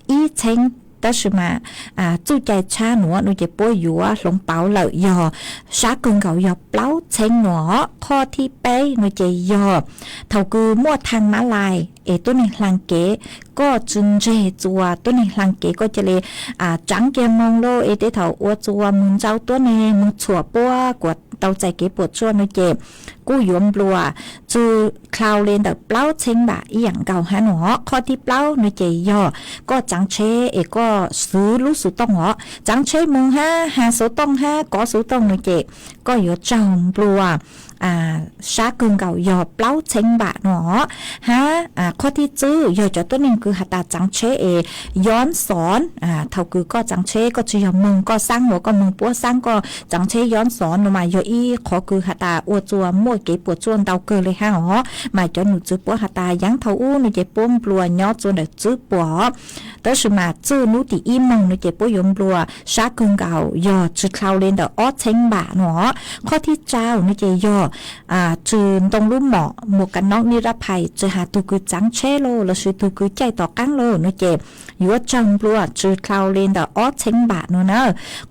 Speaker 15: อีเช้งแต่是嘛จู่ใจชาหนูหนูจะป่วยอยู่หลงเป๋าเหล่ายอชากึ่งเก่ายอเปล่าเช้งหนอข้อที่เป้หนูจะยอเท่าคือมั่วทางม้าลายตัวในหลังเก๋ก็จึงเจจัวตัวในหลังเก๋ก็จะเลยจังเกมองโลเท่าอัวจัวมึงเจ้าตัวในมึงฉัวปัวกวดเตาใจเก๋ปวดชั่วหนูเจ็บกู้ยมบลัวจูคลาวเลนเดเปล่าเช้งบะอีหยังเก่าหาหนอข้อที่เปล่าหนูเจยอก็จังเชก็ซื้อรู้สุต้องหรอจังเชมึงหาสุต้องก็สุต้องหนูเจก็อยู่จังบลัวชากึ่งเก่ายอเปล่าเช้งบะหนอข้อที่จื้อยอจอตัวหนึ่งคือหัตาจังเชย้อนสอนเท่าคือก็จังเชก็จะยอมึงก็สร้างหัวก็มึงปัวสร้างก็จังเชย้อนสอนมายออีขอคือหัตาอวจัวมั่วเก็บปวดจวนเตาเกลือเลยหรอมาจนหนูจื้อปัวหัตายังเท่าอู้หนูจะป้มปลัวย้อนจนเด็กจื้อปัวแต่สมาจื้อนูตีอีมงหนูจะป้วยมปลัวชากึ่งเก่ายอจื้อคลาวเลนเดออเช้งบะหนอข้อที่เจ้าหนูจะยอจืนตรงรูปหมอหมวกกันน็อกนิรภัยจะหาตัวคือจังเชโลแล้วสุดตัวคือใจต่อกั้งโลนูเจ็บอยู่ว่าจังปลัวจืดคลาวเลนเดออเช้งบะนูเนอ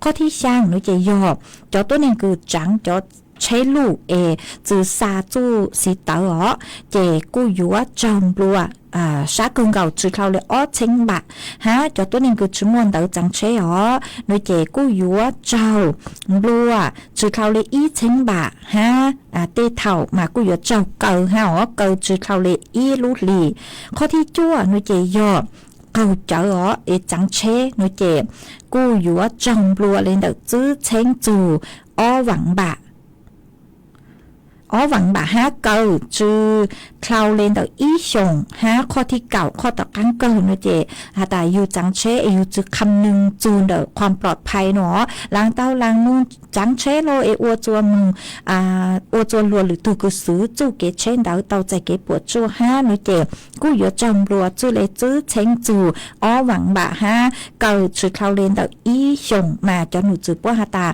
Speaker 15: ข้อที่ช่างนูจะยอจอตัวนึงคือจังจอใช้ลูกจือซาจูสีเต๋อเจกูอยู่ว่าจังปลัวชากึ่งเก่าจืดคลาวเลอเช้งบะจอตัวนึงคือจมวนเต๋อจังเชนูเจกูอยู่ว่าเจ้าปลัวจืดคลาวเลอีเช้งบะเตเท่ามากูอยู่เจ้าเก่าเก่าจืดคลาวเลอีลูลีข้อที่จั่วนูเจยอเก่าเจ้าจังเชนูเจกูอยู่ว่าจังปลัวเลนเดอจื้อเช้งจูหวังบะหวังบะเก่าจือคลาวเลนเดออีชงข้อที่เก่าข้อต่อกั้งเก่าเนเจแต่อยู่จังเชอยู่จือคำนึงจูนเดอความปลอดภัยเนาะล้างเต้าล้างนุ่งจังเชโลอัวจัวมึงอัวจัวลัวหรือตัวกุสือจูเกเชนเดาเต้าใจเกปวดจัวเนเจกูอยู่จำรัวจูเลจื้อเชงจูหวังบะเก่าจือคลาวเลนเดออีชงมาจอหนูจือปัวตา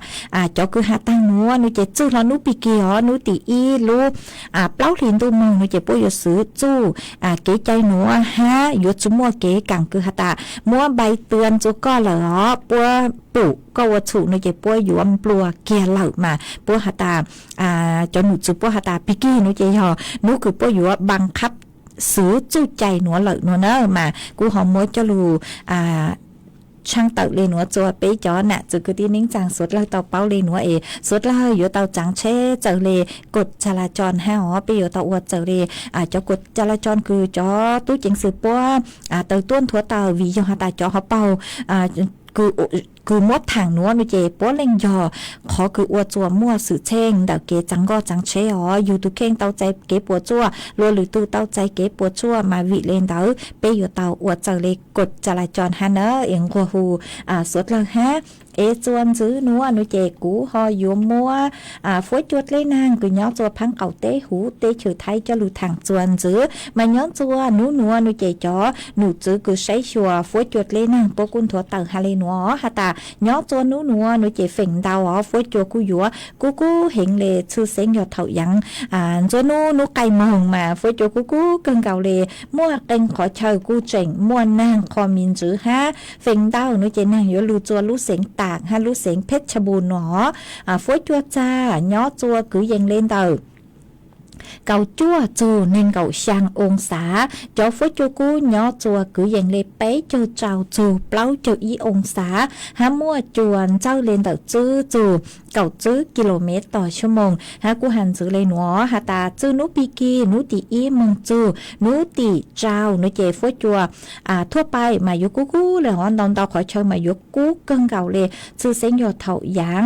Speaker 15: จอคือตั้งนัวหนูเจจื้อแล้วนูปีเกียวหนูตีอีลูเปล่าเรียนตัวมึงหนูเจปุยซื้อจู้เก๋ใจหนูอยู่จุมัวเก๋กังคือตามัวใบเตือนจูก็เหรอปัวปู่ก็วัตถุหนูเจปุยอยู่ปลัวเกียเหล่ามาปัวตาจนหนูจูปัวตาปิกี้หนูเจยอหนูคือปัวอยู่บังคับซื้อจู้ใจหนูเหล่าหนูเนอะมากูหอมมัวจะรู้ช่างเต่าเลยหนัวจัวเป๊ะจอน่ะจือคือที่นิ่งจังสุดแล้วเต่าเป้าเลยหนัวสุดแล้วอยู่เต่าจังเช่เจอเลยกดจราจรไปอยู่เต่าอวดเจอเลยจะกดจราจรคือจอตู้จิงสืบปัวเต่าต้นถั่วเต่าวียอตาจอเขาเป่าคือมดทางนัวนุเจป้อเล่งยอขอคืออวดจัวมั่วสื่อเช่งดาวเกจังก็จังเชอยู่ตุเข่งเต้าใจเกปวดจั่วรัวหรือตู้เต้าใจเกปวดจั่วมาวิเลนเต้าไปอยู่เต้าอวดเจอเลยกดจราจรเนอเอียงกัวหูสดเลยจวนซื้อนัวนุเจกูหอยัวมัวฝวยจวดเลยนางคือย้อนจัวพังเก่าเต้หูเต้เฉยไทยจะหลุดทางจวนซื้อมาย้อนจัวนัวนุเจจอหนูซื้อคือใช้ชัวฝวยจวดเลยนางปกุนถั่วเต่าฮาเลนัวตาย้อนจัวนัวนุเจเฝ่งดาวฝวยจวกูยัวกูเห็นเลยชื่อเสียงหยดเถ่ายังจัวนูไก่มองมาฝวยจวกูเกินเก่าเลยมั่วเต็งขอเชยกูเจ๋งมั่วนางคอมินซื้อเฝ่งดาวนุเจนางยัวลูจัวลูเสียงตากลูเสียงเพชรบูรณ์หนอฝวยจัวจ้าย้อจัวคือยังเล่นเต่าเก่าจั่วจูnênเก่าช่างองศาจอฝวยจัวกูย้อจัวคือยังเล่เป๊ะเจ้าเจ้าจูเปล่าเจ้าอีองศามั่วจวนเจ้าเล่นเต่าจื้อจู 9กิโลเมตรต่อชั่วโมงฮะกูหันจือเลยหนัวฮะตาจื้อนุปีกีนุติอีเมืองจูนุติเจ้านุเจฟัวจัวทั่วไปมายุกูเลยฮะนอนตาขอเชิญมายุกูเกิงเก่าเลยจื้อเส้นโยเถาหยาง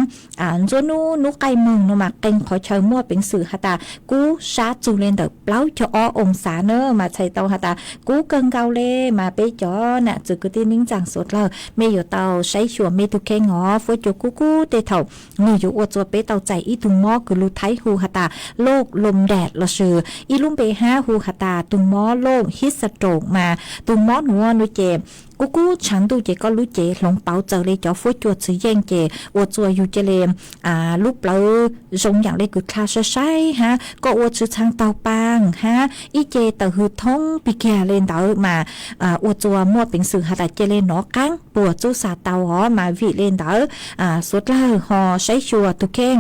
Speaker 15: จัวนุไกเมืองนุมาเก่งขอเชิญมั่วเป็นสื่อฮะตากูชาจูเลนเดอเปล่าจะอ้อองศาเนอมาใช้เตาฮะตากูเกิงเก่าเลยมาเปจ่อน่ะจื้อกูตีนิ่งจังสดเราไม่อยู่เตาใช้ชัวไม่ทุกแค่งอฟัวจัวกูเตเถามีอยู่อวดจัวเปเตาใจอีตุงมอคือลูไทฮูฮะตาโลกลมแดดละเชืออีลุ่มเปห้าฮูฮะตาตุงมอโลกฮิสโตรกมาตุงมอหนัวนุเจกูฉันดูเจก็รู้เจหลงเปาเจอเลยจ่อฟัวจัวซื้อแย่งเจอวดจัวอยู่เจเลลูกเปล่าทรงอย่างเลยคือคลาใช่ฮะก็อวดซื้อทางเตาปางฮะอีเจเตอหือท้องปีแกเลนเตอมาอวดจัวมั่วเป็นสื่อฮะตาเจเลนหนอกังปวดจูสาเตาหอมาวิเลนเตอสุดล่าหอใช้ชัวตุเข่ง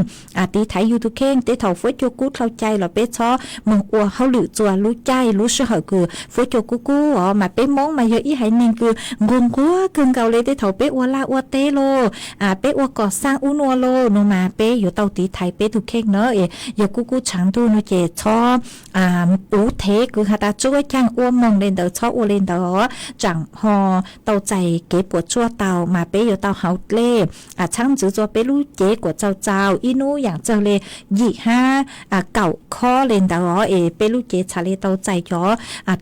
Speaker 15: ตีไทยอยู่ตุเข่งเตเถาฟัวจัวกูเข้าใจหรอเป๊ะช้อมึงอวดเขาหรือจัวรู้ใจรู้เชื่อคือฟัวจัวกูมาเป๊ะมองมาเยอะอีไหนึงคืองงกัวเกินเกาเลยเตเถาเป๊ะอวลาอวเตโลเป๊ะอวก่อสร้างอุนัวโลโนมาเป๊ะอยู่เตาตีไทยเป๊ะตุเข่งเนอะยกูฉันดูโนเจช้ออูเทคือฮาตาช่วยจ้างอ้วมมองเลนเดอช้ออเลนเดอจังหอเตาใจเก็บปวดชั่วเตามาเป๊ะอยู่เตาเฮาเล่ช่างจื้อจัวเป๊ะรู้เจ๊กว่าเจ้าอีนู้อย่างเจ้าเลยยี่ห้าเก่าข้อเลนเดอเป๊ะรู้เจ๊ชาเลเตาใจจ่อ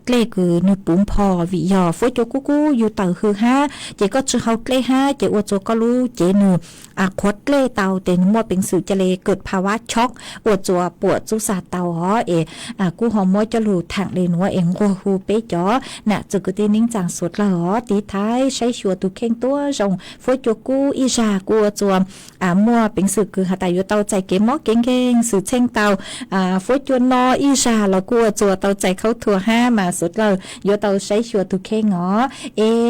Speaker 15: เล่คือนึกปุ่มพอวิยอฟัวโจกูอยู่เตาคือห้าเจ๊ก็จื้อเฮาเล่ห้าเจ๊อวดโจก็รู้เจ๊นูคดเล่เตาเต็นมัวเป็นสื่อเจเลเกิดภาวะช็อกอวดจัวปวดจุสาเตากูหอมมวยจะหลุดทางเลนัวเองกัวฮูเป๊ะจ่อน่ะจึกตีนิ่งจังสุดละตีท้ายใช้ชัวตุเข่งตัวจงฟัวโจกูอีชากัวจัวมัวเป็นสื่อคือหาตาอยู่เตาใจเก๋มอเก่งสื่อเช่งเตาฟัวจวนนออีชาแล้วกัวจัวเตาใจเขาถั่วห้ามาสุดเลยอยู่เตาใช้ชัวตุเข่ง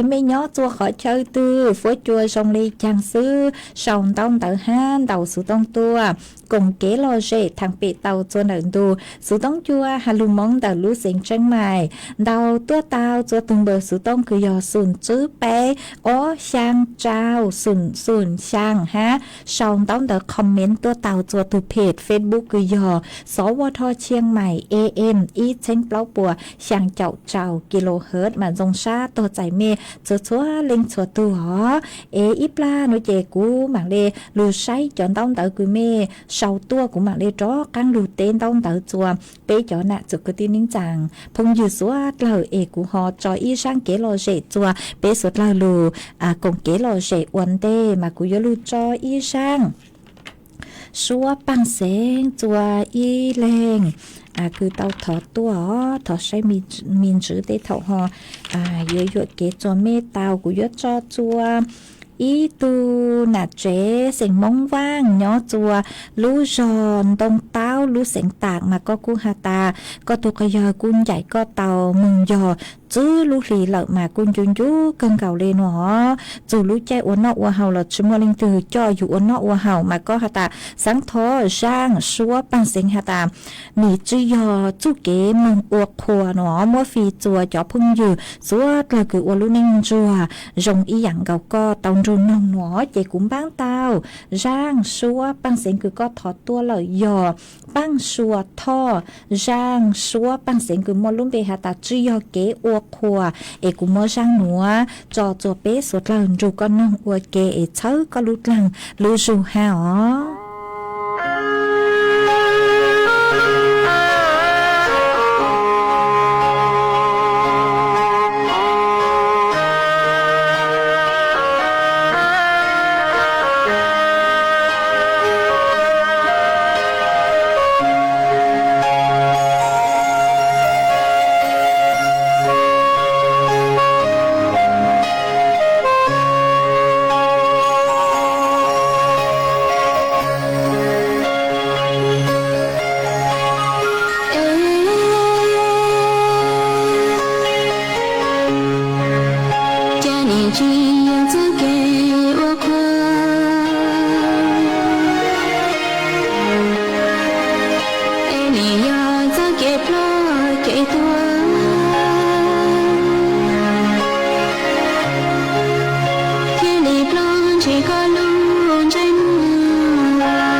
Speaker 15: ไม่ย่อจัวขอเชิญตื้อฟัวจัวจงลีจังซื้อสองต้องเตาห้าเตาสุดต้องตัวกงเก๋โลเจทางปีเตาจวนเดินดูสุต้องจัวฮาลุมองเตารู้เสียงเชียงใหม่เตาตัวเตาจัวตึงเบอร์สุต้องคือยอสุนจื้อเป๊ะช่างเจ้าสุนช่างฮะสองต้องเตาคอมเมนต์ตัวเตาจัวตุเพจเฟซบุ๊กคือยอสวทเชียงใหม่ AM อีเช่งเปล่าปัวช่างเจ้ากิโลเฮิรตซ์มาจงชาตัวใจเมชัวเล็งชัวตัวอีปลาโนเจกูหมางเลลูใช้จอนต้องเตาคือเมsau tua của mạng lê chó căng đủ tên tông tự chùa bế chó nạ chụp cái tin nín chàng phong dư số lời của họ cho y sang kế lo rễ chùa bế số lời lù cùng kế lo rễ uẩn tê mà của lù cho y sang số bằng sáng chùa y lênคือเตาถอดตัวถอดใช้มีนจื้อเตถอดหอเยอะหยดเกจเมเตากูยดจอจัวอีตูหนัดเจเสียงมองว่างย่อจัวลู่จอนตรงเต้าลู่เสียงตากมาก็กู้ฮาตาก็ตุกยอกุนใหญ่ก็เตามึงยอจื้อลูกหลีเหล่ามากุนจุนยูเกิงเก่าเลยหนอจูลูกใจอ้วนนอกอ้วเห่าหลอดชิมวลิงตือจ่ออยู่อ้วนนอกอ้วเห่ามาก็ฮาตาสังทอช่างชัวปังเสียงฮาตาหนีจื้อยอจูเก๋มึงอ้วกขัวหนอมัวฟีจัวจ่อพึ่งอยู่สัวกระคืออ้วนลูกนิ่งจัวรงอีหยังเก่าก็เตารุนนองหนอเจกุ้มบ้างเตาร่างชัวปังเสียงคือก็ถอดตัวเลยยอปังชัวท่อร่างชัวปังเสียงคือมัวลุ่มเปฮาตาจื้อยอเก๋อ้วกขัวกูมัวร่างหนัวจอจัวเป๊ะสุดหลังจูก็น้องอ้วเก๋เช้าก็ลุดหลังลุจูหา
Speaker 6: 天里planche calung jai mu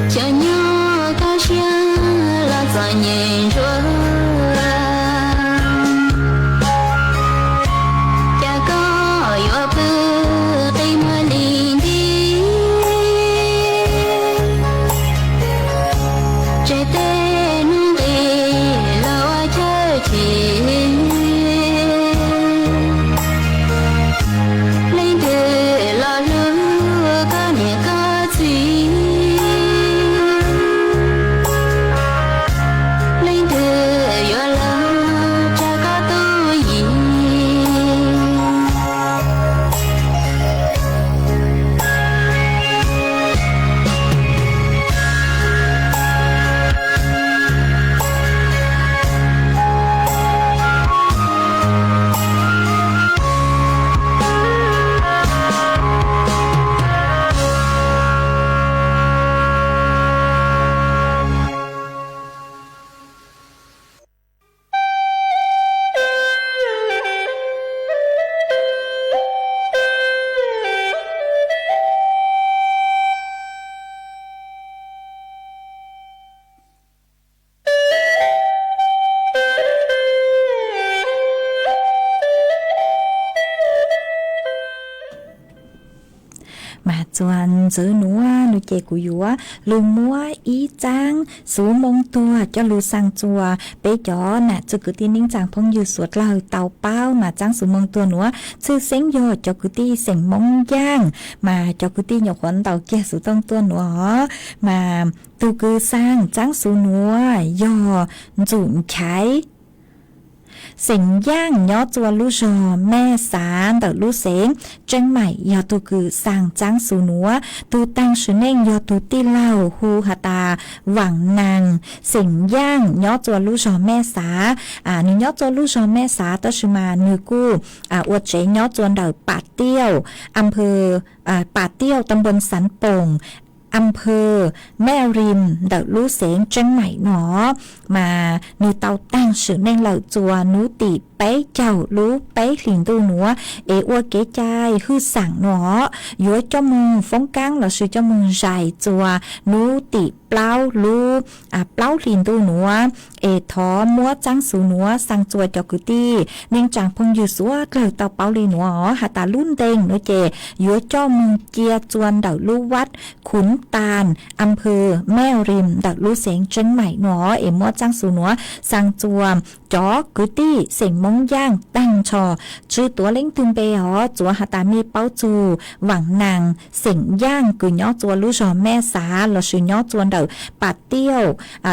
Speaker 6: cho nhau cao xa là giỏi nhẹ rồi cha có yêu bơ tay mơ liền đi trái tên đi lâu chơi chỉ lên từ lo lúa có nhẹ có gì lên từ yo lo cha có tôi gì
Speaker 15: mà chuan giữ núa nu chê của yúa lu múa ý trang số mông tua cho lu sang chùa bé chó nè cho cứ tin ninh chàng phong yu suốt lời tàu bao mà trang số mông tua núa sư xén yo cho cứ ti sành mông giang mà cho cứ ti nhọc quấn tàu kia số tông tua núa mà tu cứ sang trang số núa yo dụm trái sinh giang nhỏ chùa lú rò mẹ sáng đỡ lú xén tranh mày do tu cử sang trắng su núa tu tăng sự nên do tu ti lao hu hà ta vàng nàng sinh giang nhỏ chùa lú rò mẹ xá nếu nhỏ chùa lú rò mẹ xá ta sự mà nữ cu uất chế nhỏ chùa đỡ Pà TiêuอำเภอPà Tiêu ตำบลสันโป่งอำเภอแม่ริมเดลูเสงจังใหม่หนอมานูเตาตั้งสื่อในเหล่าจัวนูตีไปเจ้ารู้ไปหลิงตูหนัวเอวัวเก๋ใจฮือสั่งหนอยัวจมงฟงกังเราสื่อจมงใหญ่จัวนูตีเปล่ารู้เปล่าหลิงตูหนัวเอทอมัวจังสูหนัวสั่งจัวจกุตีเน่งจังพงอยู่สัวเกลือเตาเปล่าหลิงหนัวหาตาลุ่นเด้งเนเจยัวจมงเจียจวนเดลูวัดขุนตาลอำเภอแม่ริมดักลูเสงจังใหม่หนอเอมัวจังสูหนัวสั่งจัวจอกุตี้เสียงมงย่างตั้งชอชื่อตัวเล้งตึงเปหอจัวหาตามีเป้าจูหวังนางเสียงย่างกุย่อจัวลูจอแม่สาเราชื่อย่อจวนเดอปาเตี้ยว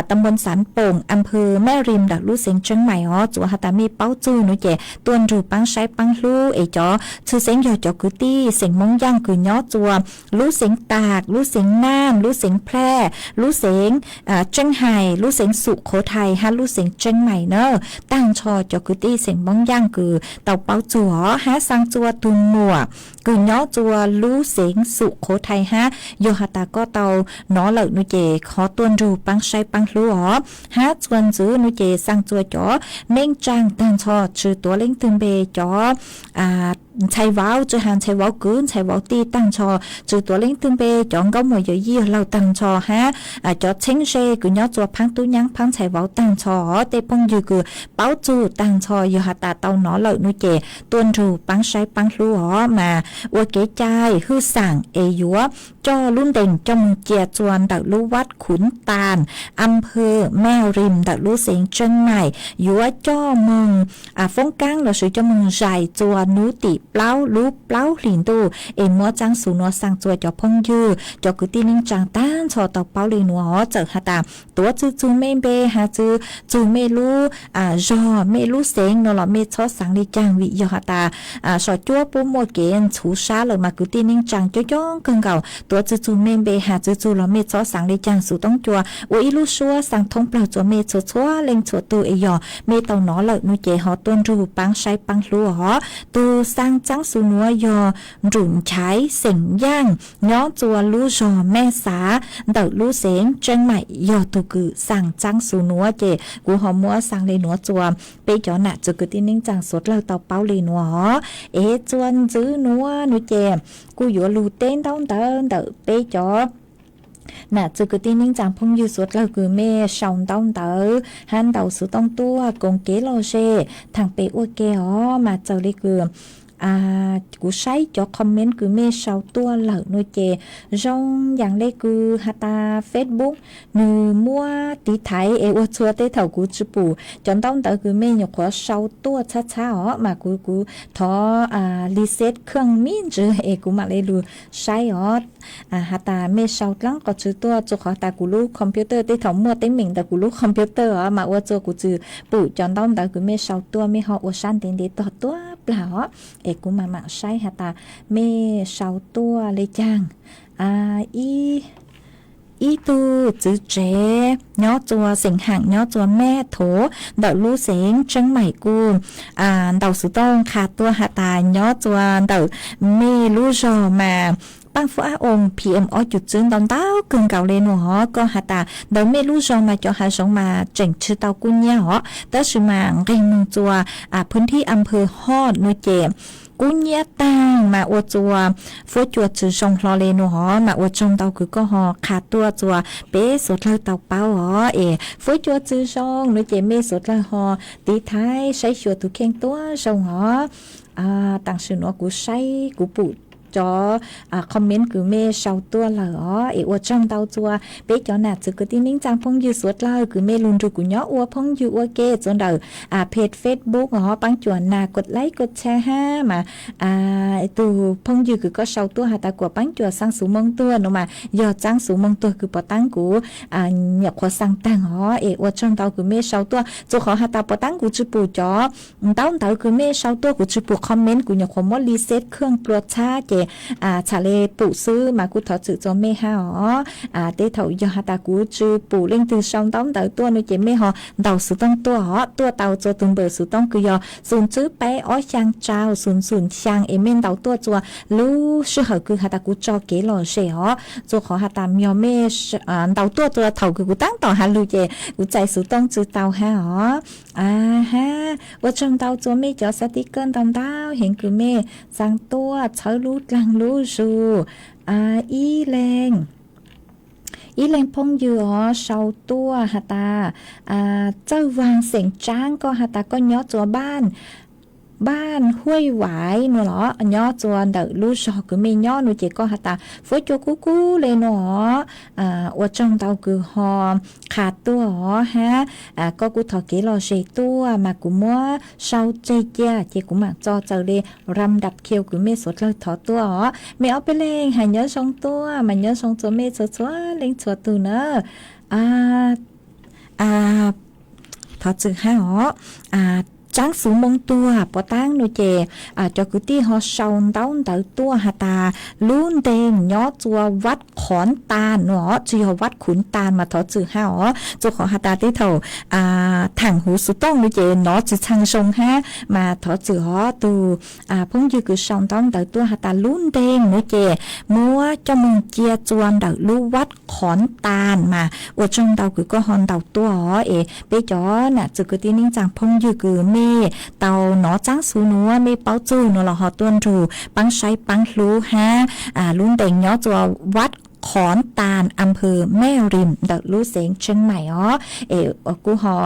Speaker 15: ตำบลสันโป่งอำเภอแม่ริมดักลูเสงจังใหม่หอจัวหาตามีเป้าจูหนูเจตัวนรูปังใช้ปังลูเอจอชื่อเสียงยอจอกุตี้เสียงมงย่างกุย่อจัวลูเสียงตากลูเสียงน่านลูเสียงแพร่ลูเสียงเชียงไฮ้ลูเสียงสุโขทัยฮะลูเสียงเชียงใหม่เนอะตั้งชอจอกุตี้เสียงมงย่างคือเต่าเป้าจัวฮะสังจัวตุนหมัวคือย่อจัวลูเสียงสุโขทัยฮะโยฮาตาก็เต่าหนอเหล่านุเจขอตัวนรูปังใช้ปังลูหอฮะชวนซื้อนุเจสังจัวจ่อเน่งจังตั้งชอชื่อตัวเล่งตึงเบจ่อใช้ว้าวจะหันใช้ว้าวกืนใช้ว้าวตีตั้งชอชื่อตัวเล่งตึงเบจ่องก็หมวยยี่เราตั้งชอฮะจ่อเชิงเชคือย่อจัวพังตุ้ยังพังใช้ว้าวตั้งชอเตปงอยู่คือเป้าจูตั้งชอโยฮาตาเต่าหนอเหล่านุเจตัวนรูปังใช้ปังลูหอมาอวเก๋ใจฮือสั่งเอยัวจ่อลุ่นเด่งจมเจียจวนดักลูวัดขุนตาลอำเภอแม่ริมดักลูเสียงเชียงใหม่ยัวจ่อมึงฟงกังเราสื่อจ่อมึงใหญ่จวนนูติเปล่าลูเปล่าหลินตูเอมัวจังสูนัวสั่งจวจ่อพงยืจ่อกุตีนิ่งจังต้านชอต่อเปล่าหลินหัวเจอหาตาตัวจูเมเบหาจูเมลูจอเมลูเสียงนอลเมชอสังลิจังวิยหาตาสอจัวปูโมเกนชูชาเลยมากุตีนิ่งจังจ่อย่องเกิงเก่าตัวจูเมเบหาจูลเมชอสังลิจังสูต้องจัวโออิลูชัวสังทงเปล่าจัวเมชัวเล็งชัวตัวเอยอเมเต่าหนอเลยนุเจหอต้นรูปังใช้ปังลัวหอตัวสร้างจังสูนัวยอรุ่นใช้เสียงย่างย้อจัวลูจอแม่สา เดาลู่เสียงเชียงใหม่ยอตุกือสั่งจังสูนัวเจกูหอมัวสั่งเลยนัวจวมไปจ่อหน้าจุกที่นิ่งจังสดเราเตาเป้าเลยนัวหอจวนจื้อนัวนุเจกูอยู่ลู่เต้นต้องเดินไปจ่อน่ะจุกที่นิ่งจังพงอยู่สดเราคือเมย์ชาวต้องหันเดาสุต้องตัวกงเกลโลเชทางไปอ้วเกอ๋อมาเจ้าเลยคือกูใช้จอคอมเมนต์คือเมชาวตัวเหล่านุเจจงอย่างเล็กคือฮัตตาเฟซบุ๊กนือมัวตีไทยว่าชัวเตเถากูจุปูจนต้องเตอคือเมย์หยกขอชาวตัวช้าๆอ๋อมากูท้อรีเซ็ตเครื่องมินจือกูมาเลยดูใช้อ๋อฮัตตาเมชาวตั้งก็จือตัวจุขอตากูรู้คอมพิวเตอร์เตเถามัวเต็งหมิงแต่กูรู้คอมพิวเตอร์อ๋อมาว่าจัวกูจือปูจนต้องเตอคือเมชาวตัวไม่หอว่าชันเต็งเดต่อตัวเปล่ากูมาใช้ฮัตตาเมชาวตัวเลยจังอีตูจื้อเจย้อจัวเสียงห่างย้อจัวแม่โถเดาลู่เสียงเชียงใหม่กูเดาสุต้องขาตัวฮัตตาย้อจัวเดาเมลู่จอมาปังฟ้าองค์ PM อจุดจึงตอนเต้าเกินเก่าเลยหนูฮะก็ฮัตตาเดาเมลู่จอมาจ่อหาสองมาเจ๋งชื่อเต้ากุญแย่ฮะแต่สุมาเริงมึงจัวพื้นที่อำเภอฮอดนุเจกุญแย่ตังมาอวดจัวฟูจัวจือชงคลอเลนูหอมาอวดชงเตาคือก็หอขาดตัวจัวเป๊สดเลยเตาเป้าหอฟูจัวจือชงนุเจเมสดเลยหอตีท้ายใช้ชัวตุเข่งตัวชงหอต่างชื่อหนูกูใช้กูปูจอคอมเมนต์คือเมชาวตัวเหรออวดช่องเตาจัวเป๊ะจอหน้าจือก็ที่นิ่งจังพงอยู่สวดเลยคือเมลุนรูกูย้ออวพงอยู่อวเกจนเดอเพจ Facebook หอปังจวนหน้ากดไลค์กดแชร์ห้ามาตูพงอยู่คือก็ชาวตัวหาตากว่าปังจวนสร้างสูมงตัวหนูมายอดจ้างสูมงตัวคือปอตั้งกูอยากขอสั่งตั้งหออวดช่องเตาคือเมชาวตัวจะขอหาตาปอตั้งกูจือปูจอเต้าคือเมชาวตัวกูจือปูคอมเมนต์กูอยากขอมดรีเซ็ตเครื่องตรวจชาเจชาเลปู่ซื้อมากูถอดจือจอเมฮาอ๋อเตเถายอตากูจือปู่เล่งตือช่องต้องเตาตัวนุเจเมฮอเดาสุต้องตัวอ๋อตัวเตาโจตุนเบอร์สุต้องคือยอศูนย์จื้อไปอ๋อช่างเจ้าศูนย์ช่างเมนเตาตัวจัวรู้ชื่อเหอคือหาตากูจอเกลอเชอ๋อจัวขอหาตามยอเมเตาตัวเถาคือกูตั้งต่อหาลูเจกูใจสุต้องจือเตาฮาอ๋อฮะว่าช่องเตาจัวเมจอสติกเกอร์ตอนเตาเห็นคือเมสั่งตัวเชอรู้ลังรู้ชูอีแรงพงอยู่อ๋อชาวตัวหาตาเจ้าวางเสียงจ้างก็หาตาก็ย้อจัวบ้านห้วยหวายหนูเหรอย่อจวนเดลู่ชอคือไม่ย่อหนูเจก็หาตาฟูจัวกูเลยหนูว่าจงเตาคือหอขาดตัวหอฮะก็กูถอเกลอเชตัวมากูมัวเชาเจกูมาจอเจอเลยรำดับเคียวคือไม่สดเลยถอตัวหอไม่เอาไปเลงหายเยอะชงตัวมันเยอะชงตัวไม่ชัวเล่งชัวตัวเนอะถอจือให้หอจ้างสูมงตัวปอตั้งโนเจจอกุตี้ฮอชาวเต้าเตอตัวหาตาลุ่นเดงย้อจัววัดขอนตาลเนาะจีฮวัดขุนตาลมาถอจือห้าอ๋อจัวขอหาตาที่เท่าถังหูสุต้องโนเจเนาะจือชังชงฮะมาถอจือฮอตูพงอยู่คือชาวเต้าเตอตัวหาตาลุ่นเดงโนเจมัวจมูกเจียจวนเตอลู่วัดขอนตาลมาอวดจงเตาคือก็ฮอนเตาตัวอ๋อไปจ่อน่ะจือกุตี้นิ่งจังพงอยู่คือเตาหนอจ้างสูนัวไม่เป้าจูนัวละหอต้นรูปังใช้ปังรู้ฮะลุ่นเด่งย้อจัววัดขอนตาลอำเภอแม่ริมเดลู่เสียงเชียงใหม่อ๋อกูหอ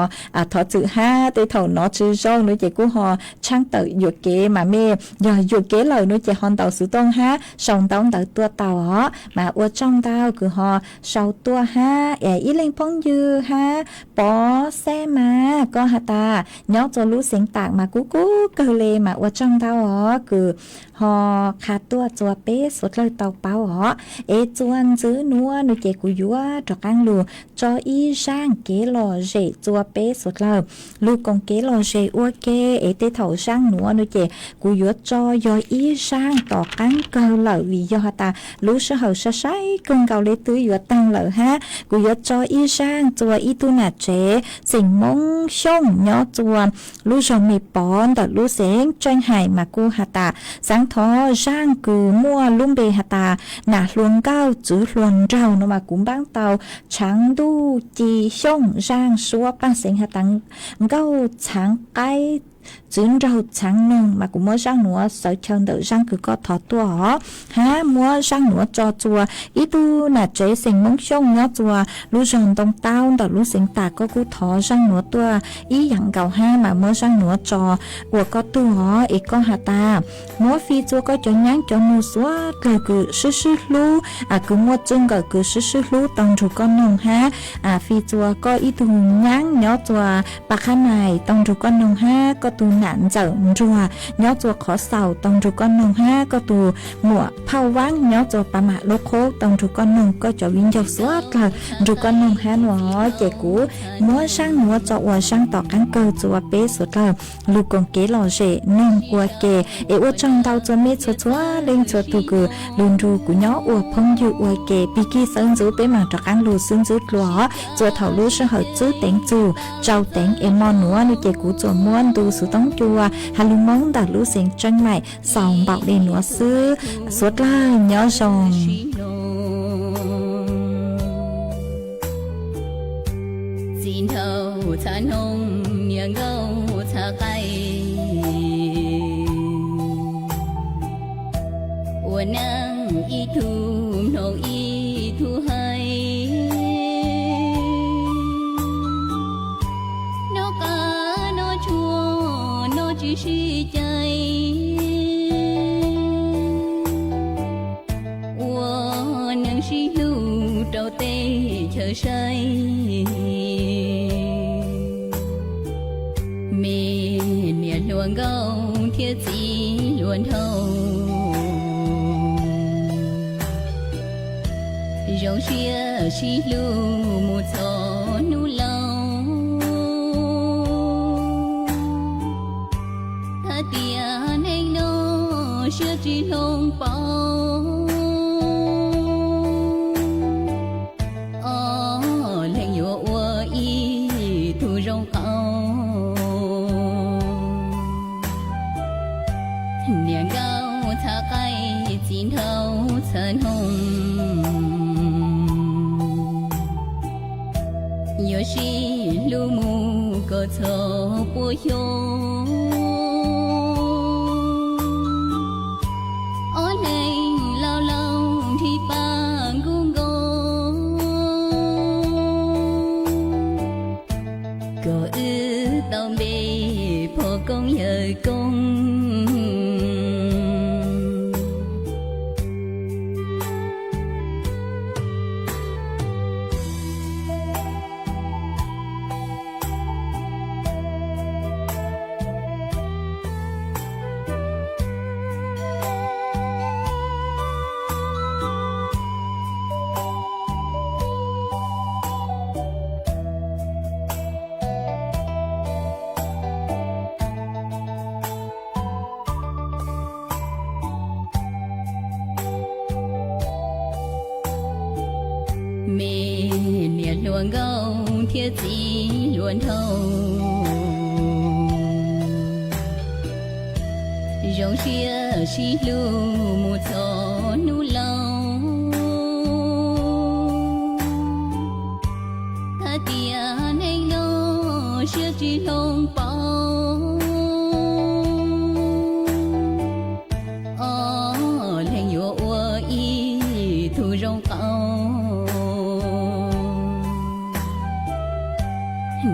Speaker 15: ถอจือห้าเตเถาหนอจือจ้องนุ้ยเจกูหอช่างเตยหยุดเกมาเมย์อย่าหยุดเกเลยนุ้ยเจฮอนเตาสุต้องฮะสองเตาเตตัวเตาอ๋อมาอวดจ้องเตาคือหอเสาตัวฮะอีเล่งพงยือฮะปอแซมาก็ฮะตาย้อจะรู้เสียงตากมากูเกเลมาอวดจ้องเตาอ๋อคือหอขาตัวจัวเป๊สดเลยเตาเป้าอ๋อจวนจื้อนัวนุเจกูยัวจอกังลูจออีช่างเกลอเจจัวเป๊สุดเลยลูกงเกลอเจอัวเกเตเถาช่างนัวนุเจกูยัวจอยออีช่างต่อกังเกาเหล่าวิยอตาลูเสเหาใช้กงเกาเลตื้อยัวตังเหล่าฮะกูยัวจออีช่างจัวอีตุนาเจสิงมงช่องย้อจัวลูจอมีปอนแต่ลูเสงจังไห้มากูหาตาสัง sáng thó giang cử mua lung bề hạt tà nà luồng cao chữ luồng rau nó mà cũng bán tàu trắng đu chi sông giang xua bán sinh hạt tăng cao trắng cái dưỡng rau trắng nông mà cũng mua rang nữa sợ chân đỡ rang cứ có thọ tua họ há mua rang nữa cho chùa ít tu là chế sinh mông sông nhớ chùa lú rồng đông tao đỡ lú sinh tà có cú thọ rang nữa tua ý dặn cầu ha mà mua rang nữa cho của có tu họ ít có hạt ta mua phi chùa có cho nhang cho mua xóa cờ cứ sư lú cứ mua chân cờ cứ sư lú tông chủ con nông ha phi chùa có ít tu nhang nhớ chùa bạc khăn này tông chủ con nông ha có tu nạn dở rùa nhớ chùa khó sầu tông chủ con nông ha có tu mùa phao vắng nhớ chùa bà mạ lô khô tông chủ con nông có cho viên dầu suốt là chủ con nông ha nó chạy cũ múa sang múa cho ua sang tỏ cán cơ chùa bé suốt là lục còn kế lò rể nông qua kề để ua trong tàu chùa mê chùa lên chùa tu cử lùn ru của nhó ua phong dụ ua kề bị kia sơn giữ bé mà cho ăn lù xương giữ lúa chùa thảo lúa sẽ hở chữ tiếng chù trâu tiếng em mòn nữa như chạy cũ chùa muôn tu sự tống chùa hà lù mong đã lú sinh chân mày sòng bọc đèn nữa xứ suốt la nhớ rồng
Speaker 17: xin thâu cha nông nhớ gâu cha cay uốn nang y thu nô y thu hay nó cá nó chua nó chỉ suy chạy uốn nang suy lưu trâu tê chờ say mình miền luồng gâu thiết gì luôn thâu dấu chia chi lưu một gió nu lâu ta tiền anh nó chưa chỉ lông bao lạnh nhựa ua y thu rong cao niềng cao ta cay chín thâu sơn hồng nhớ chi lu mù có thơ bùa hiếu ở đây lâu lâu thì bằng gung go có ư tao bê phô công nhờ công mình miền luồng gâu thiết gì luôn thâu dấu chia chi lưu một gió nu lâu ta tiền anh nó chưa chỉ lông bao lạnh nhựa ua y thu rong cao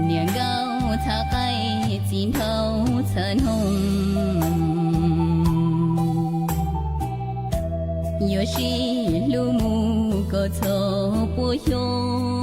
Speaker 17: niềng gâu ta cay chín thâu sơn hồng nhớ chi lu mù có thơ bùa hiếu